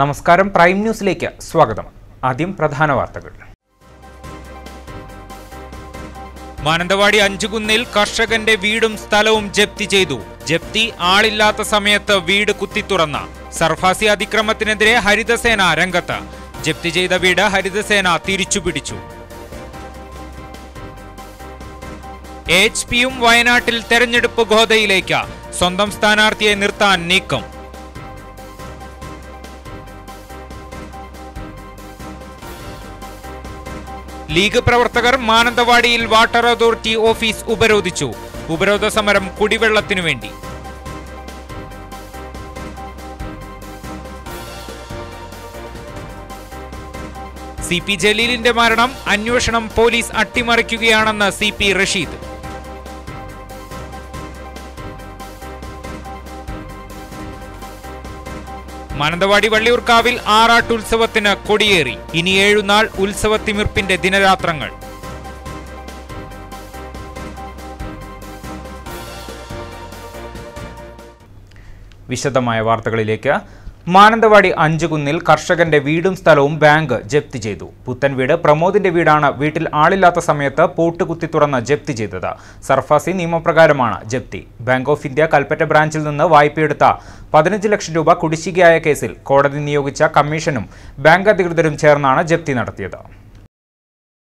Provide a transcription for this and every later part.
നമസ്കാരം, പ്രൈം ന്യൂസിലേക്ക് സ്വാഗതം. ആദ്യം പ്രധാന വാർത്തകൾ. മാനന്തവാടി അഞ്ചുകുന്നിൽ കർഷകന്റെ വീടും സ്ഥലവും ജപ്തി ചെയ്തു. ജപ്തി ആളില്ലാത്ത സമയത്ത് വീട് കുത്തിത്തുറന്ന. സർഫാസി അതിക്രമത്തിനെതിരെ ഹരിതസേന രംഗത്ത്. ജപ്തി ചെയ്ത വീട് ഹരിതസേന തിരിച്ചുപിടിച്ചു. HP-യും വയനാട്ടിൽ തെരഞ്ഞെടുപ്പ് ഗോതയിലേക്ക്. സ്വന്തം സ്ഥാനാർത്ഥിയെ നിർത്താൻ നീക്കം. ലീഗ് പ്രവർത്തകർ മാനന്തവാടിയിൽ വാട്ടർ അതോറിറ്റി ഓഫീസ് ഉപരോധിച്ചു. ഉപരോധ സമരം കുടിവെള്ളത്തിനു വേണ്ടി. CP ജലീലിന്റെ മരണം അന്വേഷണം പോലീസ് അട്ടിമറിക്കുകയാണെന്ന് CP റഷീദ്. മാനന്തവാടി വള്ളിയൂർക്കാവിൽ ആറാട്ടുത്സവത്തിന് കൊടിയേറി. ഇനി 7 നാൾ ഉത്സവത്തിമിർപ്പിന്റെ ദിനരാത്രങ്ങൾ. വിശദമായ വാർത്തകളിലേക്ക്. മാനന്തവാടി അഞ്ചുകുന്നിൽ കർഷകന്റെ വീടും സ്ഥലവും ബാങ്ക് ജപ്തി ചെയ്തു. പുത്തൻ വീട് പ്രമോദിന്റെ വീടാണ്. വീട്ടിൽ ആളില്ലാത്ത സമയത്ത് പൂട്ട് കുത്തി തുറന്ന് ജപ്തി ചെയ്തത്. സർഫാസി നിയമപ്രകാരമാണ് ജപ്തി. ബാങ്ക് ഓഫ് ഇന്ത്യ കൽപ്പറ്റ ബ്രാഞ്ചിൽ നിന്ന് വായ്പയെടുത്ത 15 ലക്ഷം രൂപ കുടിശ്ശികയായ കേസിൽ കോടതി നിയോഗിച്ച കമ്മീഷനും ബാങ്ക് അധികൃതരും ചേർന്നാണ് ജപ്തി നടത്തിയത്.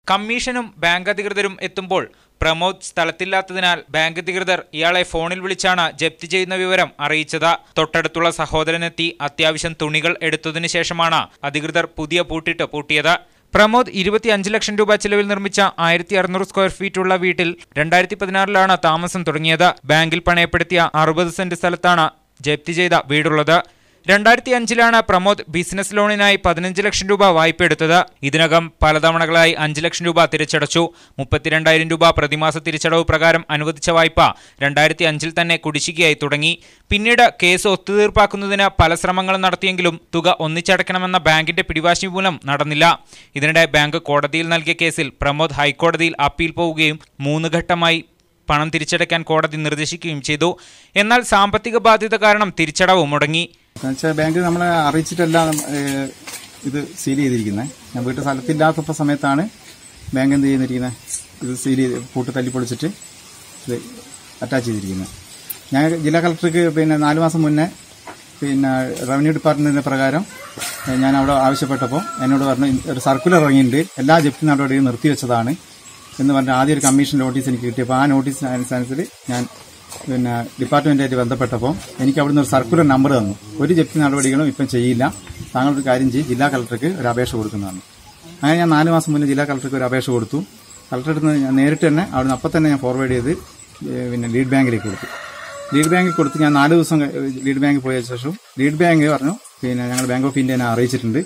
കമ്മീഷനും ബാങ്ക് അധികൃതരും എത്തുമ്പോൾ പ്രമോദ് സ്ഥലത്തില്ലാത്തതിനാൽ ബാങ്ക് അധികൃതർ ഇയാളെ ഫോണിൽ വിളിച്ചാണ് ജപ്തി ചെയ്യുന്ന വിവരം അറിയിച്ചത്. തൊട്ടടുത്തുള്ള സഹോദരനെത്തി അത്യാവശ്യം തുണികൾ എടുത്തതിനു ശേഷമാണ് അധികൃതർ പുതിയ പൂട്ടിട്ട് പൂട്ടിയത്. പ്രമോദ് 25 ലക്ഷം രൂപ ചെലവിൽ നിർമ്മിച്ച 1600 സ്ക്വയർ ഫീറ്റ് ഉള്ള വീട്ടിൽ 2016 താമസം തുടങ്ങിയത്. ബാങ്കിൽ പണയപ്പെടുത്തിയ 60 സെന്റ് സ്ഥലത്താണ് ജപ്തി ചെയ്ത വീടുള്ളത്. 2005 പ്രമോദ് ബിസിനസ് ലോണിനായി 15 ലക്ഷം രൂപ വായ്പ എടുത്തത്. ഇതിനകം പലതവണകളായി 5 ലക്ഷം രൂപ തിരിച്ചടച്ചു. 32,000 രൂപ പ്രതിമാസ തിരിച്ചടവ് പ്രകാരം അനുവദിച്ച വായ്പ 2005 തന്നെ കുടിശ്ശികയായി തുടങ്ങി. പിന്നീട് കേസ് ഒത്തുതീർപ്പാക്കുന്നതിന് പല ശ്രമങ്ങളും നടത്തിയെങ്കിലും തുക ഒന്നിച്ചടക്കണമെന്ന ബാങ്കിന്റെ പിടിവാശി മൂലം നടന്നില്ല. ഇതിനിടെ ബാങ്ക് കോടതിയിൽ നൽകിയ കേസിൽ പ്രമോദ് ഹൈക്കോടതിയിൽ അപ്പീൽ പോവുകയും 3 ഘട്ടമായി പണം തിരിച്ചടയ്ക്കാൻ കോടതി നിർദ്ദേശിക്കുകയും ചെയ്തു. എന്നാൽ സാമ്പത്തിക ബാധ്യത കാരണം തിരിച്ചടവ് മുടങ്ങി. ബാങ്ക് നമ്മളെ അറിയിച്ചിട്ടല്ല ഇത് സീൽ ചെയ്തിരിക്കുന്നത്. ഞാൻ വീട്ടിൽ സ്ഥലത്തില്ലാത്ത സമയത്താണ് ബാങ്ക് എന്ത് ചെയ്യുന്നിരിക്കുന്നത്, ഇത് സീൽ ചെയ്ത് പൂട്ട് തല്ലിപ്പൊളിച്ചിട്ട് ഇത് അറ്റാച്ച് ചെയ്തിരിക്കുന്നത്. ഞാൻ ജില്ലാ കളക്ടർക്ക് 4 മാസം മുന്നേ റവന്യൂ ഡിപ്പാർട്ട്മെന്റിന്റെ പ്രകാരം ഞാൻ അവിടെ ആവശ്യപ്പെട്ടപ്പോൾ എന്നോട് പറഞ്ഞു ഒരു സർക്കുലർ ഇറങ്ങിയിട്ടുണ്ട്, എല്ലാ ജപ്തി നടപടിയും നിർത്തിവെച്ചതാണ് എന്ന് പറഞ്ഞാൽ ആദ്യം ഒരു കമ്മീഷൻ നോട്ടീസ് എനിക്ക് കിട്ടിയപ്പോൾ ആ നോട്ടീസ് അനുസരിച്ച് ഞാൻ ഡിപ്പാർട്ട്മെന്റായിട്ട് ബന്ധപ്പെട്ടപ്പോൾ എനിക്ക് അവിടുന്ന് ഒരു സർക്കുലർ നമ്പർ തന്നു. ഒരു ജപ്തി നടപടികളും ഇപ്പം ചെയ്യില്ല, താങ്കളൊരു കാര്യം ചെയ്യും, ജില്ലാ കളക്ടർക്ക് ഒരു അപേക്ഷ കൊടുക്കുന്നതാണ്. അങ്ങനെ ഞാൻ 4 മാസം മുന്നേ ജില്ലാ കളക്ടർക്ക് ഒരു അപേക്ഷ കൊടുത്തു. കളക്ടറുടെ അടുത്ത് ഞാൻ നേരിട്ട് തന്നെ അവിടുന്ന് അപ്പം തന്നെ ഞാൻ ഫോർവേഡ് ചെയ്ത് ലീഡ് ബാങ്കിലേക്ക് കൊടുത്തു. ലീഡ് ബാങ്കിൽ കൊടുത്ത് ഞാൻ 4 ദിവസം ലീഡ് ബാങ്കിൽ പോയ ശേഷം ലീഡ് ബാങ്ക് പറഞ്ഞു ഞങ്ങൾ ബാങ്ക് ഓഫ് ഇന്ത്യനെ അറിയിച്ചിട്ടുണ്ട്,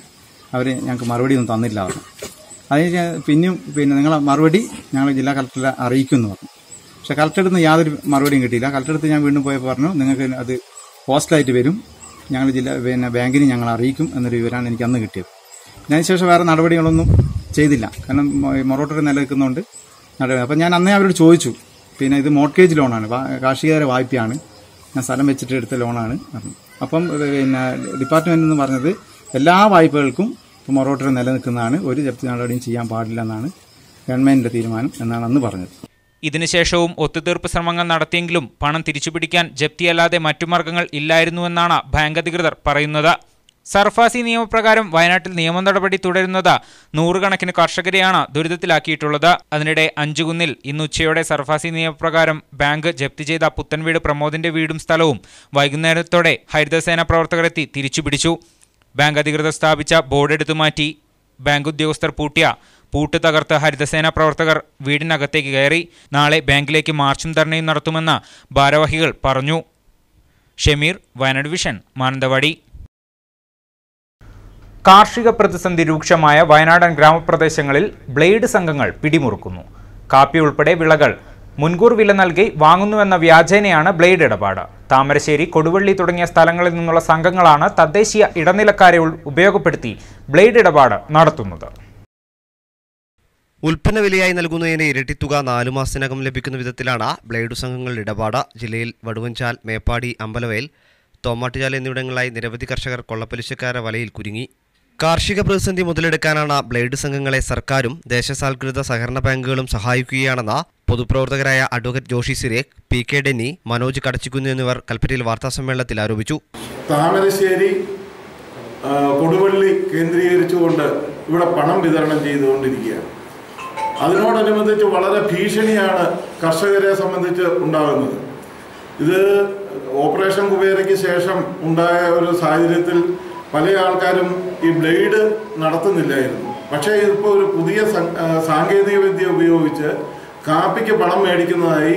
അവർ ഞങ്ങൾക്ക് മറുപടി ഒന്നും തന്നില്ല പറഞ്ഞു. അതിന് പിന്നെയും നിങ്ങളെ മറുപടി ഞങ്ങൾ ജില്ലാ കളക്ടറെ അറിയിക്കുമെന്ന് പറഞ്ഞു. പക്ഷെ കളക്ടറുടെ നിന്ന് യാതൊരു മറുപടിയും കിട്ടിയില്ല. കളക്ടറുടെ അടുത്ത് ഞാൻ വീണ്ടും പോയപ്പോൾ പറഞ്ഞു നിങ്ങൾക്ക് അത് പോസ്റ്റലായിട്ട് വരും, ഞങ്ങൾ ബാങ്കിന് ഞങ്ങൾ അറിയിക്കും എന്നൊരു വിവരമാണ് എനിക്ക് അന്ന് കിട്ടിയത്. അതിനുശേഷം വേറെ നടപടികളൊന്നും ചെയ്തില്ല, കാരണം മൊറട്ടോറിയം നിലനിൽക്കുന്നതുകൊണ്ട് നടപടി. അപ്പം ഞാൻ അന്നേ അവരോട് ചോദിച്ചു, ഇത് മോർഗേജ് ലോണാണ്, കാർഷികേതര വായ്പയാണ്, ഞാൻ സ്ഥലം വെച്ചിട്ട് എടുത്ത ലോണാണ് പറഞ്ഞു. അപ്പം ഡിപ്പാർട്ട്മെന്റിൽ നിന്ന് പറഞ്ഞത് എല്ലാ വായ്പകൾക്കും മൊറട്ടോറിയം നിലനിൽക്കുന്നതാണ്, ഒരു ജപ്തി നടപടിയും ചെയ്യാൻ പാടില്ല എന്നാണ് ഗവൺമെന്റിന്റെ തീരുമാനം എന്നാണ് അന്ന് പറഞ്ഞത്. ഇതിനുശേഷവും ഒത്തുതീർപ്പ് ശ്രമങ്ങൾ നടത്തിയെങ്കിലും പണം തിരിച്ചുപിടിക്കാൻ ജപ്തിയല്ലാതെ മറ്റു മാർഗങ്ങൾ ഇല്ലായിരുന്നുവെന്നാണ് ബാങ്ക് അധികൃതർ പറയുന്നത്. സർഫാസി നിയമപ്രകാരം വയനാട്ടിൽ നിയമ നടപടി തുടരുന്നത് 100 കണക്കിന് കർഷകരെയാണ് ദുരിതത്തിലാക്കിയിട്ടുള്ളത്. അതിനിടെ അഞ്ചുകുന്നിൽ ഇന്ന് ഉച്ചയോടെ സർഫാസി നിയമപ്രകാരം ബാങ്ക് ജപ്തി ചെയ്ത പുത്തൻവീട് പ്രമോദിന്റെ വീടും സ്ഥലവും വൈകുന്നേരത്തോടെ ഹരിതസേന പ്രവർത്തകരെത്തി തിരിച്ചുപിടിച്ചു. ബാങ്ക് അധികൃതർ സ്ഥാപിച്ച ബോർഡ് എടുത്തുമാറ്റി. ബാങ്ക് ഉദ്യോഗസ്ഥർ പൂട്ടിയ പൂട്ട് തകർത്ത് ഹരിതസേന പ്രവർത്തകർ വീടിനകത്തേക്ക് കയറി. നാളെ ബാങ്കിലേക്ക് മാർച്ചും ധർണയും നടത്തുമെന്ന് ഭാരവാഹികൾ പറഞ്ഞു. ഷമീർ, വയനാട് വിഷൻ, മാനന്തവാടി. കാർഷിക പ്രതിസന്ധി രൂക്ഷമായ വയനാടൻ ഗ്രാമപ്രദേശങ്ങളിൽ ബ്ലേഡ് സംഘങ്ങൾ പിടിമുറുക്കുന്നു. കാപ്പി ഉൾപ്പെടെ വിളകൾ മുൻകൂർ വില നൽകി വാങ്ങുന്നുവെന്ന വ്യാജേനയാണ് ബ്ലേഡ് ഇടപാട്. താമരശ്ശേരി, കൊടുവള്ളി തുടങ്ങിയ സ്ഥലങ്ങളിൽ നിന്നുള്ള സംഘങ്ങളാണ് തദ്ദേശീയ ഇടനിലക്കാരെ ഉപയോഗപ്പെടുത്തി ബ്ലേഡ് ഇടപാട് നടത്തുന്നത്. ഉൽപ്പന്ന വിലയായി നൽകുന്നതിന് ഇരട്ടി തുക 4 മാസത്തിനകം ലഭിക്കുന്ന വിധത്തിലാണ് ബ്ലേഡ് സംഘങ്ങളുടെ ഇടപാട്. ജില്ലയിൽ വടുവഞ്ചാൽ, മേപ്പാടി, അമ്പലവയൽ, തോമാട്ടുചാൽ എന്നിവിടങ്ങളിലായി നിരവധി കർഷകർ കൊള്ളപ്പലിശക്കാരുടെ വലയിൽ കുരുങ്ങി. കാർഷിക പ്രതിസന്ധി മുതലെടുക്കാനാണ് ബ്ലേഡ് സംഘങ്ങളെ സർക്കാരും ദേശസാൽകൃത സഹകരണ ബാങ്കുകളും സഹായിക്കുകയാണെന്ന് പൊതുപ്രവർത്തകരായ അഡ്വക്കേറ്റ് ജോഷി സിരേഖ്, PK ഡെന്നി, മനോജ് കടച്ചിക്കുന്ന് എന്നിവർ കൽപ്പറ്റയിൽ വാർത്താസമ്മേളനത്തിൽ ആരോപിച്ചു. താമരശ്ശേരി, കൊടുവള്ളി കേന്ദ്രീകരിച്ചുകൊണ്ട് ഇവിടെ പണം വിതരണം ചെയ്തുകൊണ്ടിരിക്കുകയാണ്. അതിനോടനുബന്ധിച്ച് വളരെ ഭീഷണിയാണ് കർഷകരെ സംബന്ധിച്ച് ഉണ്ടാകുന്നത്. ഇത് ഓപ്പറേഷൻ കുബേരയ്ക്ക് ശേഷം ഉണ്ടായ ഒരു സാഹചര്യത്തിൽ പല ആൾക്കാരും ഈ ബ്ലേഡ് നടത്തുന്നില്ലായിരുന്നു. പക്ഷേ ഇപ്പോൾ ഒരു പുതിയ സാങ്കേതിക വിദ്യ ഉപയോഗിച്ച് കാപ്പിക്ക് പണം മേടിക്കുന്നതായി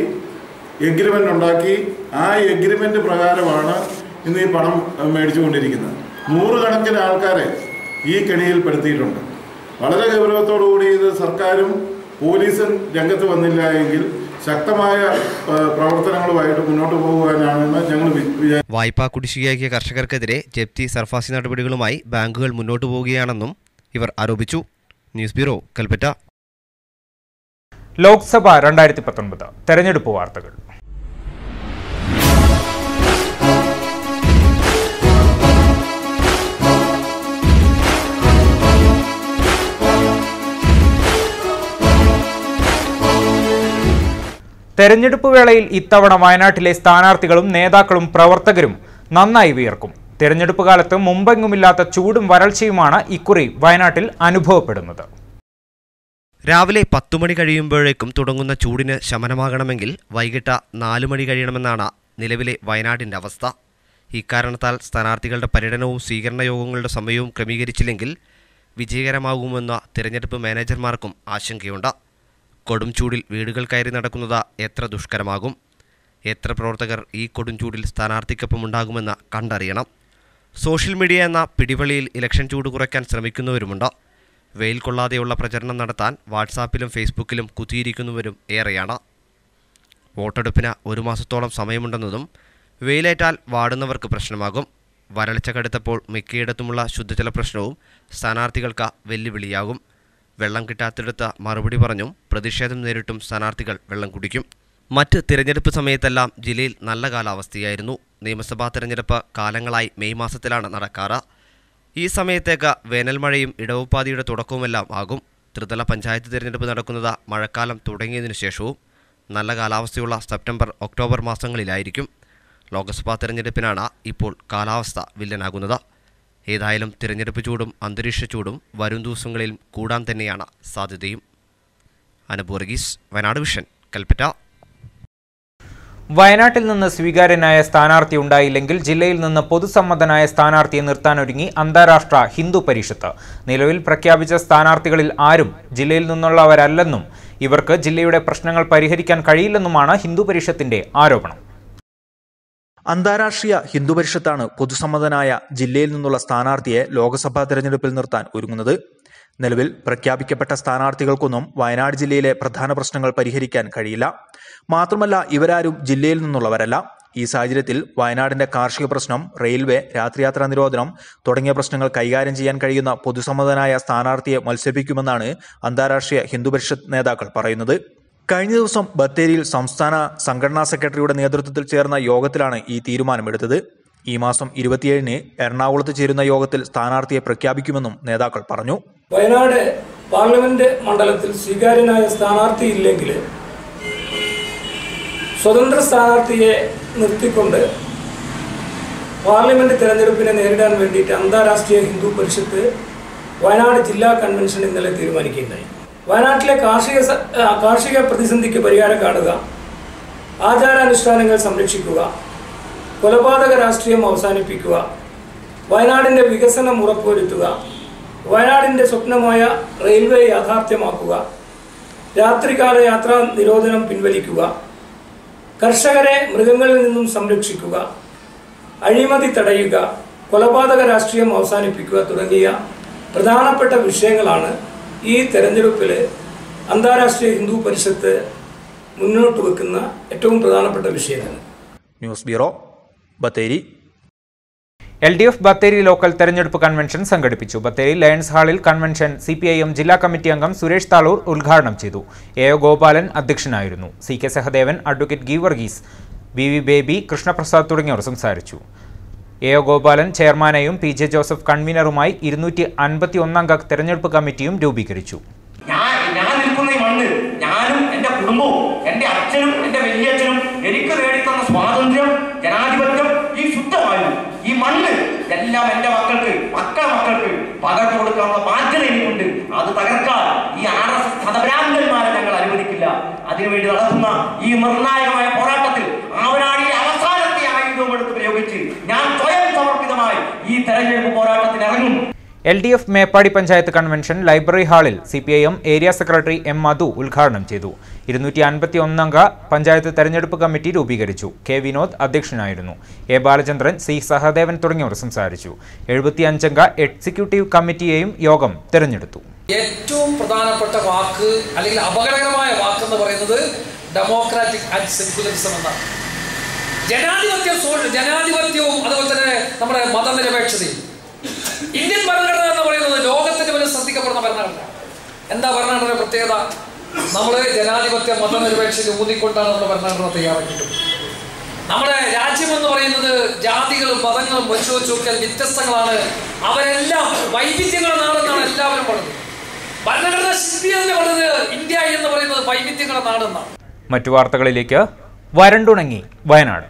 എഗ്രിമെൻ്റ് ഉണ്ടാക്കി ആ എഗ്രിമെൻ്റ് പ്രകാരമാണ് ഇന്ന് ഈ പണം മേടിച്ചുകൊണ്ടിരിക്കുന്നത്. നൂറുകണക്കിന് ആൾക്കാരെ ഈ കെണിയിൽപ്പെടുത്തിയിട്ടുണ്ട്. വളരെ ഗൗരവത്തോടുകൂടി ഇത് സർക്കാരും പോലീസും രംഗത്ത് വന്നില്ല എങ്കിൽ ശക്തമായ പ്രവർത്തനങ്ങളുമായിട്ട് മുന്നോട്ട് പോകുവാനാണെന്ന് ഞങ്ങൾ വിചാരിക്കുന്നു. വായ്പാ കുടിശ്ശികയാക്കിയ കർഷകർക്കെതിരെ ജപ്തി, സർഫാസി നടപടികളുമായി ബാങ്കുകൾ മുന്നോട്ട് പോവുകയാണെന്നും ഇവർ ആരോപിച്ചു. News bureau, Kalpetta. ലോക്സഭ 2019 തെരഞ്ഞെടുപ്പ് വാർത്തകൾ. തെരഞ്ഞെടുപ്പ് വേളയിൽ ഇത്തവണ വയനാട്ടിലെ സ്ഥാനാർത്ഥികളും നേതാക്കളും പ്രവർത്തകരും നന്നായി വിയർക്കും. തെരഞ്ഞെടുപ്പ് കാലത്ത് മുമ്പെങ്ങുമില്ലാത്ത ചൂടും വരൾച്ചയുമാണ് ഇക്കുറി വയനാട്ടിൽ അനുഭവപ്പെടുന്നത്. രാവിലെ 10 മണി കഴിയുമ്പോഴേക്കും തുടങ്ങുന്ന ചൂടിന് ശമനമാകണമെങ്കിൽ വൈകിട്ട് 4 മണി കഴിയണമെന്നാണ് നിലവിലെ വയനാടിൻ്റെ അവസ്ഥ. ഇക്കാരണത്താൽ സ്ഥാനാർത്ഥികളുടെ പര്യടനവും സ്വീകരണ യോഗങ്ങളുടെ സമയവും ക്രമീകരിച്ചില്ലെങ്കിൽ വിജയകരമാകുമെന്ന തിരഞ്ഞെടുപ്പ് മാനേജർമാർക്കും ആശങ്കയുണ്ട്. കൊടും ചൂടിൽ വീടുകൾ കയറി നടക്കുന്നത് എത്ര ദുഷ്കരമാകും? എത്ര പ്രവർത്തകർ ഈ കൊടും ചൂടിൽ സ്ഥാനാർത്ഥിക്കൊപ്പം ഉണ്ടാകുമെന്ന് കണ്ടറിയണം. സോഷ്യൽ മീഡിയ എന്ന പിടിവള്ളിയിൽ ഇലക്ഷൻ ചൂട് കുറയ്ക്കാൻ ശ്രമിക്കുന്നവരുമുണ്ട്. വെയിൽ കൊള്ളാതെയുള്ള പ്രചരണം നടത്താൻ വാട്സാപ്പിലും ഫേസ്ബുക്കിലും കുത്തിയിരിക്കുന്നവരും ഏറെയാണ്. വോട്ടെടുപ്പിന് 1 മാസത്തോളം സമയമുണ്ടെന്നതും വെയിലേറ്റാൽ വാടുന്നവർക്ക് പ്രശ്നമാകും. വരൾച്ച കടുത്തപ്പോൾ മിക്കയിടത്തുമുള്ള ശുദ്ധജല പ്രശ്നവും സ്ഥാനാർത്ഥികൾക്ക് വെല്ലുവിളിയാകും. വെള്ളം കിട്ടാത്തിടത്ത് മറുപടി പറഞ്ഞും പ്രതിഷേധം നേരിട്ടും സ്ഥാനാർത്ഥികൾ വെള്ളം കുടിക്കും. മറ്റ് തിരഞ്ഞെടുപ്പ് സമയത്തെല്ലാം ജില്ലയിൽ നല്ല കാലാവസ്ഥയായിരുന്നു. നിയമസഭാ തിരഞ്ഞെടുപ്പ് കാലങ്ങളായി മെയ് മാസത്തിലാണ് നടക്കാറ്. ഈ സമയത്തേക്ക് വേനൽ മഴയും ഇടവപ്പാതിയുടെ തുടക്കവുമെല്ലാം ആകും. ത്രിതല പഞ്ചായത്ത് തിരഞ്ഞെടുപ്പ് നടക്കുന്നത് മഴക്കാലം തുടങ്ങിയതിനു ശേഷവും. നല്ല കാലാവസ്ഥയുള്ള സെപ്റ്റംബർ, ഒക്ടോബർ മാസങ്ങളിലായിരിക്കും. ലോക്സഭാ തിരഞ്ഞെടുപ്പിനാണ് ഇപ്പോൾ കാലാവസ്ഥ വില്ലനാകുന്നത്. ഏതായാലും തിരഞ്ഞെടുപ്പ് ചൂടും അന്തരീക്ഷ ചൂടും വരും ദിവസങ്ങളിൽ കൂടാൻ തന്നെയാണ് സാധ്യതയും. അനബ് വർഗീസ്, വയനാട് വിഷൻ, കൽപ്പറ്റ. വയനാട്ടിൽ നിന്ന് സ്വീകാര്യനായ സ്ഥാനാർത്ഥി ഉണ്ടായില്ലെങ്കിൽ ജില്ലയിൽ നിന്ന് പൊതുസമ്മതനായ സ്ഥാനാർത്ഥിയെ നിർത്താനൊരുങ്ങി അന്താരാഷ്ട്ര ഹിന്ദു പരിഷത്ത്. നിലവിൽ പ്രഖ്യാപിച്ച സ്ഥാനാർത്ഥികളിൽ ആരും ജില്ലയിൽ നിന്നുള്ളവരല്ലെന്നും ഇവർക്ക് ജില്ലയുടെ പ്രശ്നങ്ങൾ പരിഹരിക്കാൻ കഴിയില്ലെന്നുമാണ് ഹിന്ദു പരിഷത്തിന്റെ ആരോപണം. അന്താരാഷ്ട്രീയ ഹിന്ദു പരിഷത്താണ് പൊതുസമ്മതനായ ജില്ലയിൽ നിന്നുള്ള സ്ഥാനാർത്ഥിയെ ലോക്സഭാ തെരഞ്ഞെടുപ്പിൽ നിർത്താൻ ഒരുങ്ങുന്നത്. നിലവിൽ പ്രഖ്യാപിക്കപ്പെട്ട സ്ഥാനാർത്ഥികൾക്കൊന്നും വയനാട് ജില്ലയിലെ പ്രധാന പ്രശ്നങ്ങൾ പരിഹരിക്കാൻ കഴിയില്ല. മാത്രമല്ല, ഇവരാരും ജില്ലയിൽ നിന്നുള്ളവരല്ല. ഈ സാഹചര്യത്തിൽ വയനാടിന്റെ കാർഷിക പ്രശ്നം, റെയിൽവേ, രാത്രിയാത്രാ നിരോധനം തുടങ്ങിയ പ്രശ്നങ്ങൾ കൈകാര്യം ചെയ്യാൻ കഴിയുന്ന പൊതുസമ്മതനായ സ്ഥാനാർത്ഥിയെ മത്സരിപ്പിക്കുമെന്നാണ് അന്താരാഷ്ട്രീയ ഹിന്ദു പരിഷത്ത് നേതാക്കൾ പറയുന്നത്. കഴിഞ്ഞ ദിവസം ബത്തേരിയിൽ സംസ്ഥാന സംഘടനാ സെക്രട്ടറിയുടെ നേതൃത്വത്തിൽ ചേർന്ന യോഗത്തിലാണ് ഈ തീരുമാനമെടുത്തത്. ഈ മാസം 27-ന് എറണാകുളത്ത് ചേരുന്ന യോഗത്തിൽ സ്ഥാനാർത്ഥിയെ പ്രഖ്യാപിക്കുമെന്നും നേതാക്കൾ പറഞ്ഞു. വയനാട് പാർലമെന്റ് മണ്ഡലത്തിൽ സ്വീകാര്യനായ സ്ഥാനാർത്ഥി ഇല്ലെങ്കിൽ സ്വതന്ത്ര സ്ഥാനാർത്ഥിയെ നിർത്തിക്കൊണ്ട് പാർലമെന്റ് തെരഞ്ഞെടുപ്പിനെ നേരിടാൻ വേണ്ടിയിട്ട് അന്താരാഷ്ട്രീയ ഹിന്ദു പരിഷത്ത് വയനാട് ജില്ലാ കൺവെൻഷൻ ഇന്നലെ തീരുമാനിക്കുകയുണ്ടായി. വയനാട്ടിലെ കാർഷിക പ്രതിസന്ധിക്ക് പരിഹാരം കാണുക, ആചാരാനുഷ്ഠാനങ്ങൾ സംരക്ഷിക്കുക, കൊലപാതക രാഷ്ട്രീയം അവസാനിപ്പിക്കുക, വയനാടിൻ്റെ വികസനം ഉറപ്പുവരുത്തുക, വയനാടിൻ്റെ സ്വപ്നമായ റെയിൽവേ യാഥാർത്ഥ്യമാക്കുക, രാത്രികാല യാത്രാ നിരോധനം പിൻവലിക്കുക, കർഷകരെ മൃഗങ്ങളിൽ നിന്നും സംരക്ഷിക്കുക, അഴിമതി തടയുക, കൊലപാതക രാഷ്ട്രീയം അവസാനിപ്പിക്കുക തുടങ്ങിയ പ്രധാനപ്പെട്ട വിഷയങ്ങളാണ് ഈ തെരഞ്ഞെടുപ്പിൽ അന്താരാഷ്ട്രീയ ഹിന്ദു പരിഷത്ത് മുന്നോട്ട് വെക്കുന്ന ഏറ്റവും പ്രധാനപ്പെട്ട വിഷയങ്ങൾ. News bureau, Bathery. LDF Bathery local തെരഞ്ഞെടുപ്പ് കൺവെൻഷൻ സംഘടിപ്പിച്ചു. ബത്തേരി ലയൺസ് ഹാളിൽ കൺവെൻഷൻ CPIM ജില്ലാ കമ്മിറ്റി അംഗം സുരേഷ് താളൂർ ഉദ്ഘാടനം ചെയ്തു. AO ഗോപാലൻ അധ്യക്ഷനായിരുന്നു. CK Sahadevan, advocate Geevarghese, BV baby, Krishnaprasad തുടങ്ങിയവർ സംസാരിച്ചു. എ ഗോപാലൻ ചെയർമാനെയും PJ ജോസഫ് കൺവീനറുമായി 251 അംഗ തെരഞ്ഞെടുപ്പ് കമ്മിറ്റിയും രൂപീകരിച്ചു. ഞാൻ നിൽക്കുന്ന ഈ മണ്ണ് ഞാനും എൻ്റെ കുടുംബവും എൻ്റെ അച്ഛനും എൻ്റെ വലിയച്ഛനും എനിക്ക് നേടിത്തന്ന സ്വാതന്ത്ര്യം, ജനാധിപത്യം, ഈ ശുദ്ധവായു, ഈ മണ്ണ് എല്ലാം എൻ്റെ മക്കൾക്ക് പകർന്നു കൊടുക്കാനുള്ള ബാധ്യത എനിക്കുണ്ട്. അത് തകർക്കാൻ ഈ RSS ഹതഭ്രാന്തന്മാരെ ഞങ്ങൾ അനുവദിക്കില്ല. അതിനുവേണ്ടി നടത്തുന്ന ഈ നിർണായകമായ പോരാട്ടത്തിൽ ആവനാടിയെ അവസാനത്തെ ആയുധവും എടുത്ത് പ്രയോഗിച്ച് ഞാൻ സ്വയം സമർപ്പിതമായി ഈ തെരഞ്ഞെടുപ്പ് പോരാട്ടത്തിൽ ഇറങ്ങും. LDF Meppadi panchayat convention library ഹാളിൽ CPIM ഏരിയ സെക്രട്ടറി M. മധു ഉദ്ഘാടനം ചെയ്തു. 251 അംഗ പഞ്ചായത്ത് തെരഞ്ഞെടുപ്പ് കമ്മിറ്റി രൂപീകരിച്ചു. K. വിനോദ് അധ്യക്ഷനായിരുന്നു. A. ബാലചന്ദ്രൻ, C. സഹദേവൻ തുടങ്ങിയവർ സംസാരിച്ചു. 75 അംഗ എക്സിക്യൂട്ടീവ് കമ്മിറ്റിയെയും യോഗം തെരഞ്ഞെടുത്തു. ഏറ്റവും പ്രധാനപ്പെട്ട വാക്ക് അല്ലെങ്കിൽ അപകടകരമായ വാക്കെന്ന് പറയുന്നത് ഡെമോക്രാറ്റിക് ആൻഡ് സെക്യുലറിസം എന്നാണ്. ജനാധിപത്യവും അതുപോലെ തന്നെ നമ്മുടെ മതനിരപേക്ഷതയും. ഇന്ത്യൻ ഭരണഘടന എന്ന് പറയുന്നത് ലോകത്തിന്റെ പോലും ശ്രദ്ധിക്കപ്പെടുന്ന ഭരണഘടന. എന്താ ഭരണഘടനയുടെ പ്രത്യേകത? നമ്മൾ ജനാധിപത്യ മതനിരപേക്ഷത ഊന്നിക്കൊണ്ടാണ് നമ്മുടെ ഭരണഘടന തയ്യാറാക്കിയിട്ടുള്ളത്. നമ്മുടെ രാജ്യം എന്ന് പറയുന്നത് ജാതികളും മതങ്ങളും വെച്ചുവെച്ചൊക്കെ വ്യത്യസ്തങ്ങളാണ്. അവരെല്ലാം വൈവിധ്യങ്ങളുടെ നാടെന്നാണ് എല്ലാവരും പറഞ്ഞത്. ഭരണഘടന ശില്പി തന്നെ പറഞ്ഞത് ഇന്ത്യ എന്ന് പറയുന്നത് വൈവിധ്യങ്ങളുടെ നാടെന്നാണ്. മറ്റു വാർത്തകളിലേക്ക്. വരണ്ടുണങ്ങി വയനാട്.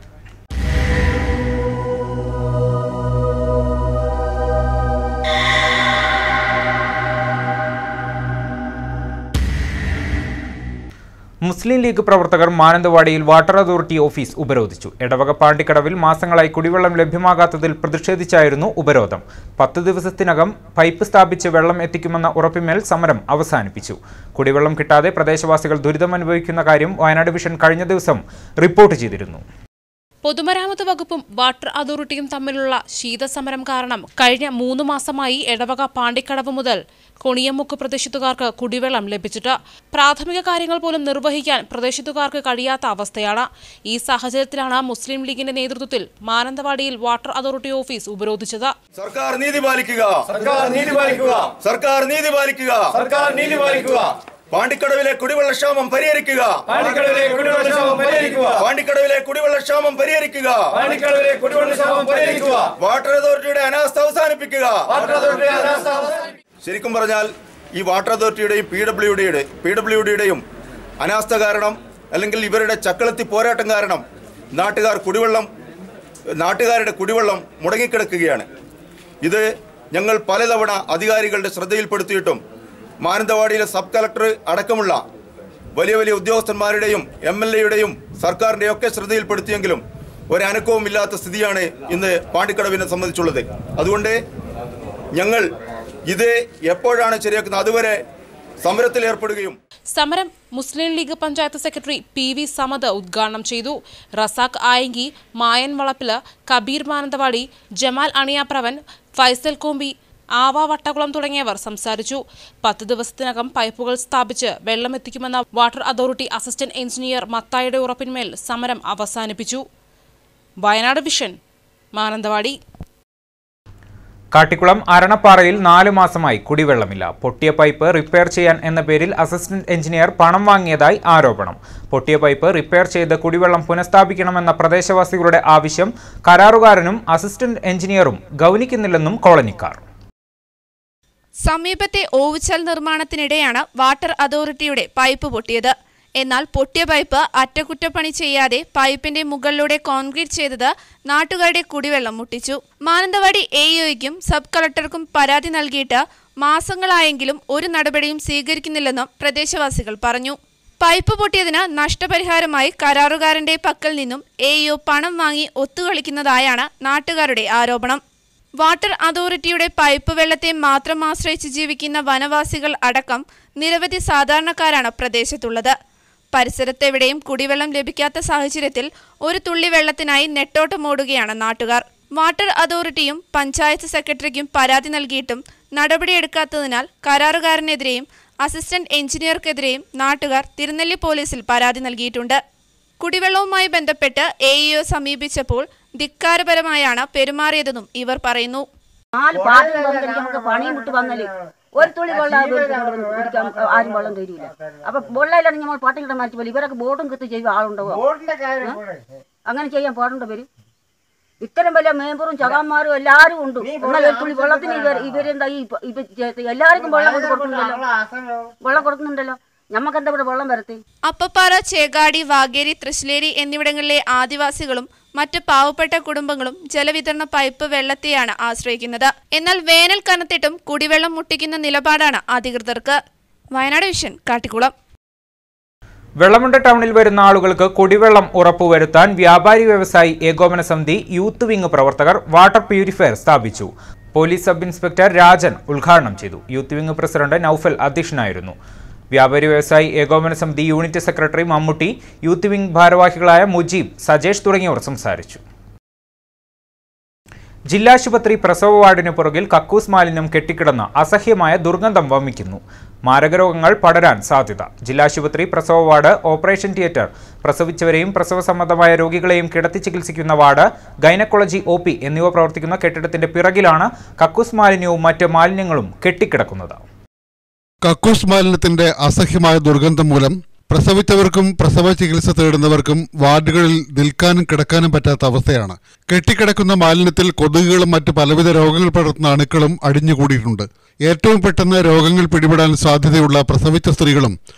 മുസ്ലിം ലീഗ് പ്രവർത്തകർ മാനന്തവാടിയിൽ വാട്ടർ അതോറിറ്റി ഓഫീസ് ഉപരോധിച്ചു. എടവക പാണ്ടിക്കടവിൽ മാസങ്ങളായി കുടിവെള്ളം ലഭ്യമാകാത്തതിൽ പ്രതിഷേധിച്ചായിരുന്നു ഉപരോധം. 10 ദിവസത്തിനകം പൈപ്പ് സ്ഥാപിച്ച് വെള്ളം എത്തിക്കുമെന്ന ഉറപ്പിന്മേൽ സമരം അവസാനിപ്പിച്ചു. കുടിവെള്ളം കിട്ടാതെ പ്രദേശവാസികൾ ദുരിതമനുഭവിക്കുന്ന കാര്യം വയനാട് വിഷൻ കഴിഞ്ഞ ദിവസം റിപ്പോർട്ട് ചെയ്തിരുന്നു. പൊതുമരാമത്ത് വകുപ്പും വാട്ടർ അതോറിറ്റിയും തമ്മിലുള്ള ശീതസമരം കാരണം കഴിഞ്ഞ 3 മാസമായി എടവക പാണ്ടിക്കടവ് മുതൽ കൊണിയമുക്ക് പ്രദേശത്തുകാർക്ക് കുടിവെള്ളം ലഭിച്ചിട്ട് പ്രാഥമിക കാര്യങ്ങൾ പോലും നിർവഹിക്കാൻ പ്രദേശത്തുകാർക്ക് കഴിയാത്ത അവസ്ഥയാണ്. ഈ സാഹചര്യത്തിലാണ് മുസ്ലിം ലീഗിന്റെ നേതൃത്വത്തിൽ മാനന്തവാടിയിൽ വാട്ടർ അതോറിറ്റി ഓഫീസ് ഉപരോധിച്ചത്. സർക്കാർ നീതി പാലിക്കുക, സർക്കാർ നീതി പാലിക്കുക, സർക്കാർ നീതി പാലിക്കുക, സർക്കാർ നീതി പാലിക്കുക. പാണ്ടിക്കടവിലെ കുടിവെള്ളക്ഷാമം പരിഹരിക്കുക, പാണ്ടിക്കടവിലെ കുടിവെള്ളക്ഷാമം പരിഹരിക്കുക, പാണ്ടിക്കടവിലെ കുടിവെള്ളക്ഷാമം പരിഹരിക്കുക, പാണ്ടിക്കടവിലെ കുടിവെള്ളക്ഷാമം പരിഹരിക്കുക. വാട്ടർ അതോറിറ്റിയുടെ അനാസ്ഥ അവസാനിപ്പിക്കുക, വാട്ടർ അതോറിറ്റിയുടെ അനാസ്ഥ. ശരിക്കും പറഞ്ഞാൽ ഈ വാട്ടർ അതോറിറ്റിയുടെയും PWDയുടെയും അനാസ്ഥ കാരണം അല്ലെങ്കിൽ ഇവരുടെ ചക്കളത്തി പോരാട്ടം കാരണം നാട്ടുകാരുടെ കുടിവെള്ളം മുടങ്ങിക്കിടക്കുകയാണ്. ഇത് ഞങ്ങൾ പലതവണ അധികാരികളുടെ ശ്രദ്ധയിൽപ്പെടുത്തിയിട്ടും മാനന്തവാടിയിലെ സബ് കളക്ടർ അടക്കമുള്ള വലിയ ഉദ്യോഗസ്ഥന്മാരുടെയും MLAയുടെയും സർക്കാരിൻ്റെയും ഒക്കെ ശ്രദ്ധയിൽപ്പെടുത്തിയെങ്കിലും ഒരനക്കവും ഇല്ലാത്ത സ്ഥിതിയാണ് ഇന്ന് പാണ്ടിക്കടവിനെ സംബന്ധിച്ചുള്ളത്. അതുകൊണ്ട് ഞങ്ങൾ ഇത് എപ്പോഴാണ് ശരിയാക്കുന്നത് അതുവരെ സമരത്തിൽ ഏർപ്പെടുകയും. സമരം Muslim League panchayat secretary PV Samad ഉദ്ഘാടനം ചെയ്തു. റസാഖ് ആയങ്കി, മായൻ വളപ്പില്, കബീർ മാനന്തവാടി, ജമാൽ അണിയാപ്രവൻ, ഫൈസൽ കോമ്പി, ആവ വട്ടകുളം തുടങ്ങിയവർ സംസാരിച്ചു. 10 ദിവസത്തിനകം പൈപ്പുകൾ സ്ഥാപിച്ച് വെള്ളം എത്തിക്കുമെന്ന വാട്ടർ അതോറിറ്റി അസിസ്റ്റന്റ് എഞ്ചിനീയർ മത്തായിയുടെ ഉറപ്പിന്മേൽ സമരം അവസാനിപ്പിച്ചു. വയനാട് വിഷൻ, മാനന്തവാടി. കാട്ടിക്കുളം അരണപ്പാറയിൽ 4 മാസമായി കുടിവെള്ളമില്ല. പൊട്ടിയ പൈപ്പ് റിപ്പയർ ചെയ്യാൻ എന്ന പേരിൽ അസിസ്റ്റന്റ് എഞ്ചിനീയർ പണം വാങ്ങിയതായി ആരോപണം. പൊട്ടിയ പൈപ്പ് റിപ്പയർ ചെയ്ത് കുടിവെള്ളം പുനഃസ്ഥാപിക്കണമെന്ന പ്രദേശവാസികളുടെ ആവശ്യം കരാറുകാരനും അസിസ്റ്റന്റ് എഞ്ചിനീയറും ഗൗനിക്കുന്നില്ലെന്നും കോളനിക്കാർ. സമീപത്തെ ഓവുചാൽ നിർമ്മാണത്തിനിടെയാണ് വാട്ടർ അതോറിറ്റിയുടെ പൈപ്പ് പൊട്ടിയത്. എന്നാൽ പൊട്ടിയ പൈപ്പ് അറ്റകുറ്റപ്പണി ചെയ്യാതെ പൈപ്പിന്റെ മുകളിലൂടെ കോൺക്രീറ്റ് ചെയ്തത് നാട്ടുകാരുടെ കുടിവെള്ളം മുട്ടിച്ചു. മാനന്തവാടി AEOയ്ക്കും സബ് കളക്ടർക്കും പരാതി നൽകിയിട്ട് മാസങ്ങളായെങ്കിലും ഒരു നടപടിയും സ്വീകരിക്കുന്നില്ലെന്നും പ്രദേശവാസികൾ പറഞ്ഞു. പൈപ്പ് പൊട്ടിയതിന് നഷ്ടപരിഹാരമായി കരാറുകാരന്റെ പക്കൽ നിന്നും AEO പണം വാങ്ങി ഒത്തുകളിക്കുന്നതായാണ് നാട്ടുകാരുടെ ആരോപണം. വാട്ടർ അതോറിറ്റിയുടെ പൈപ്പ് വെള്ളത്തെ മാത്രം ആശ്രയിച്ച് ജീവിക്കുന്ന വനവാസികൾ അടക്കം നിരവധി സാധാരണക്കാരാണ് പ്രദേശത്തുള്ളത്. പരിസരത്തെവിടെയും കുടിവെള്ളം ലഭിക്കാത്ത സാഹചര്യത്തിൽ ഒരു തുള്ളി വെള്ളത്തിനായി നെട്ടോട്ടമോടുകയാണ് നാട്ടുകാർ. വാട്ടർ അതോറിറ്റിയും പഞ്ചായത്ത് സെക്രട്ടറിക്കും പരാതി നൽകിയിട്ടും നടപടിയെടുക്കാത്തതിനാൽ കരാറുകാരനെതിരെയും അസിസ്റ്റന്റ് എഞ്ചിനീയർക്കെതിരെയും നാട്ടുകാർ തിരുനെല്ലി പോലീസിൽ പരാതി നൽകിയിട്ടുണ്ട്. കുടിവെള്ളവുമായി ബന്ധപ്പെട്ട് AEO സമീപിച്ചപ്പോൾ ധിക്കാരപരമായാണ് പെരുമാറിയതെന്നും ഇവർ പറയുന്നു. പണി വിട്ട് വന്നാല് ഒരു തുള്ളി വെള്ളം കുടിക്കാൻ ആരും വെള്ളം തരില്ല. അപ്പൊ വെള്ളമില്ലാണ്ട് നമ്മൾ പാട്ടിലിട മാറ്റി പോലെ ഇവരൊക്കെ ബോട്ടും കത്ത് ചെയ്യുക ആളുണ്ടാവുക. അങ്ങനെ ചെയ്യാൻ പാടുണ്ടോ വരും? ഇത്തരം വലിയ മേമ്പറും ചകാന്മാരും എല്ലാവരും ഉണ്ട്. എന്നാൽ ഒരു തുള്ളി വെള്ളത്തിന് ഇവരെന്താ എല്ലാവർക്കും വെള്ളം കൊണ്ട് കൊടുക്കുന്നുണ്ടല്ലോ. ഞമ്മക്കെന്താ ഇവിടെ വെള്ളം വരത്തി? അപ്പപ്പാറ, ചേകാടി, വാഗേരി, തൃശ്ശേരി എന്നിവിടങ്ങളിലെ ആദിവാസികളും മറ്റ് പാവപ്പെട്ട കുടുംബങ്ങളും ജലവിതരണ പൈപ്പ് വെള്ളത്തെയാണ് ആശ്രയിക്കുന്നത്. എന്നാൽ വേനൽ കനത്തിട്ടും കുടിവെള്ളം മുട്ടിക്കുന്ന നിലപാടാണ് അധികൃതർക്ക്. വയനാട് വിഷൻ, കാട്ടിക്കുളം. വെള്ളമുണ്ട ടൗണിൽ വരുന്ന ആളുകൾക്ക് കുടിവെള്ളം ഉറപ്പുവരുത്താൻ വ്യാപാരി വ്യവസായി ഏകോപന സമിതി യൂത്ത് വിംഗ് പ്രവർത്തകർ വാട്ടർ പ്യൂരിഫയർ സ്ഥാപിച്ചു. പോലീസ് സബ് ഇൻസ്പെക്ടർ രാജൻ ഉദ്ഘാടനം ചെയ്തു. യൂത്ത് വിംഗ് പ്രസിഡന്റ് നൌഫൽ അധ്യക്ഷനായിരുന്നു. വ്യാപാരി വ്യവസായി ഏകോപന സമിതി unit secretary Mammootty, youth wing ഭാരവാഹികളായ മുജീബ്, സജേഷ് തുടങ്ങിയവർ സംസാരിച്ചു. ജില്ലാശുപത്രി പ്രസവ വാർഡിന് പുറകിൽ കക്കൂസ് മാലിന്യം കെട്ടിക്കിടന്ന അസഹ്യമായ ദുർഗന്ധം വമിക്കുന്നു. മാരകരോഗങ്ങൾ പടരാൻ സാധ്യത. ജില്ലാശുപത്രി പ്രസവ വാർഡ്, ഓപ്പറേഷൻ തിയേറ്റർ, പ്രസവിച്ചവരെയും പ്രസവ സംബന്ധമായ രോഗികളെയും കിടത്തി ചികിത്സിക്കുന്ന വാർഡ്, ഗൈനക്കോളജി OP എന്നിവ പ്രവർത്തിക്കുന്ന കെട്ടിടത്തിന്റെ പിറകിലാണ് കക്കൂസ് മാലിന്യവും മറ്റ് മാലിന്യങ്ങളും കെട്ടിക്കിടക്കുന്നത്. കക്കൂസ് മാലിന്യത്തിന്റെ അസഹ്യമായ ദുർഗന്ധം മൂലം പ്രസവിച്ചവർക്കും പ്രസവ ചികിത്സ തേടുന്നവർക്കും വാർഡുകളിൽ നിൽക്കാനും കിടക്കാനും പറ്റാത്ത അവസ്ഥയാണ്. കെട്ടിക്കിടക്കുന്ന മാലിന്യത്തിൽ കൊതുകുകളും മറ്റ് പലവിധ രോഗങ്ങൾ പടർത്തുന്ന അണുക്കളും അടിഞ്ഞുകൂടിയിട്ടുണ്ട്. ഏറ്റവും പെട്ടെന്ന് രോഗങ്ങൾ പിടിപെടാൻ സാധ്യതയുള്ള പ്രസവിച്ച സ്ത്രീകളും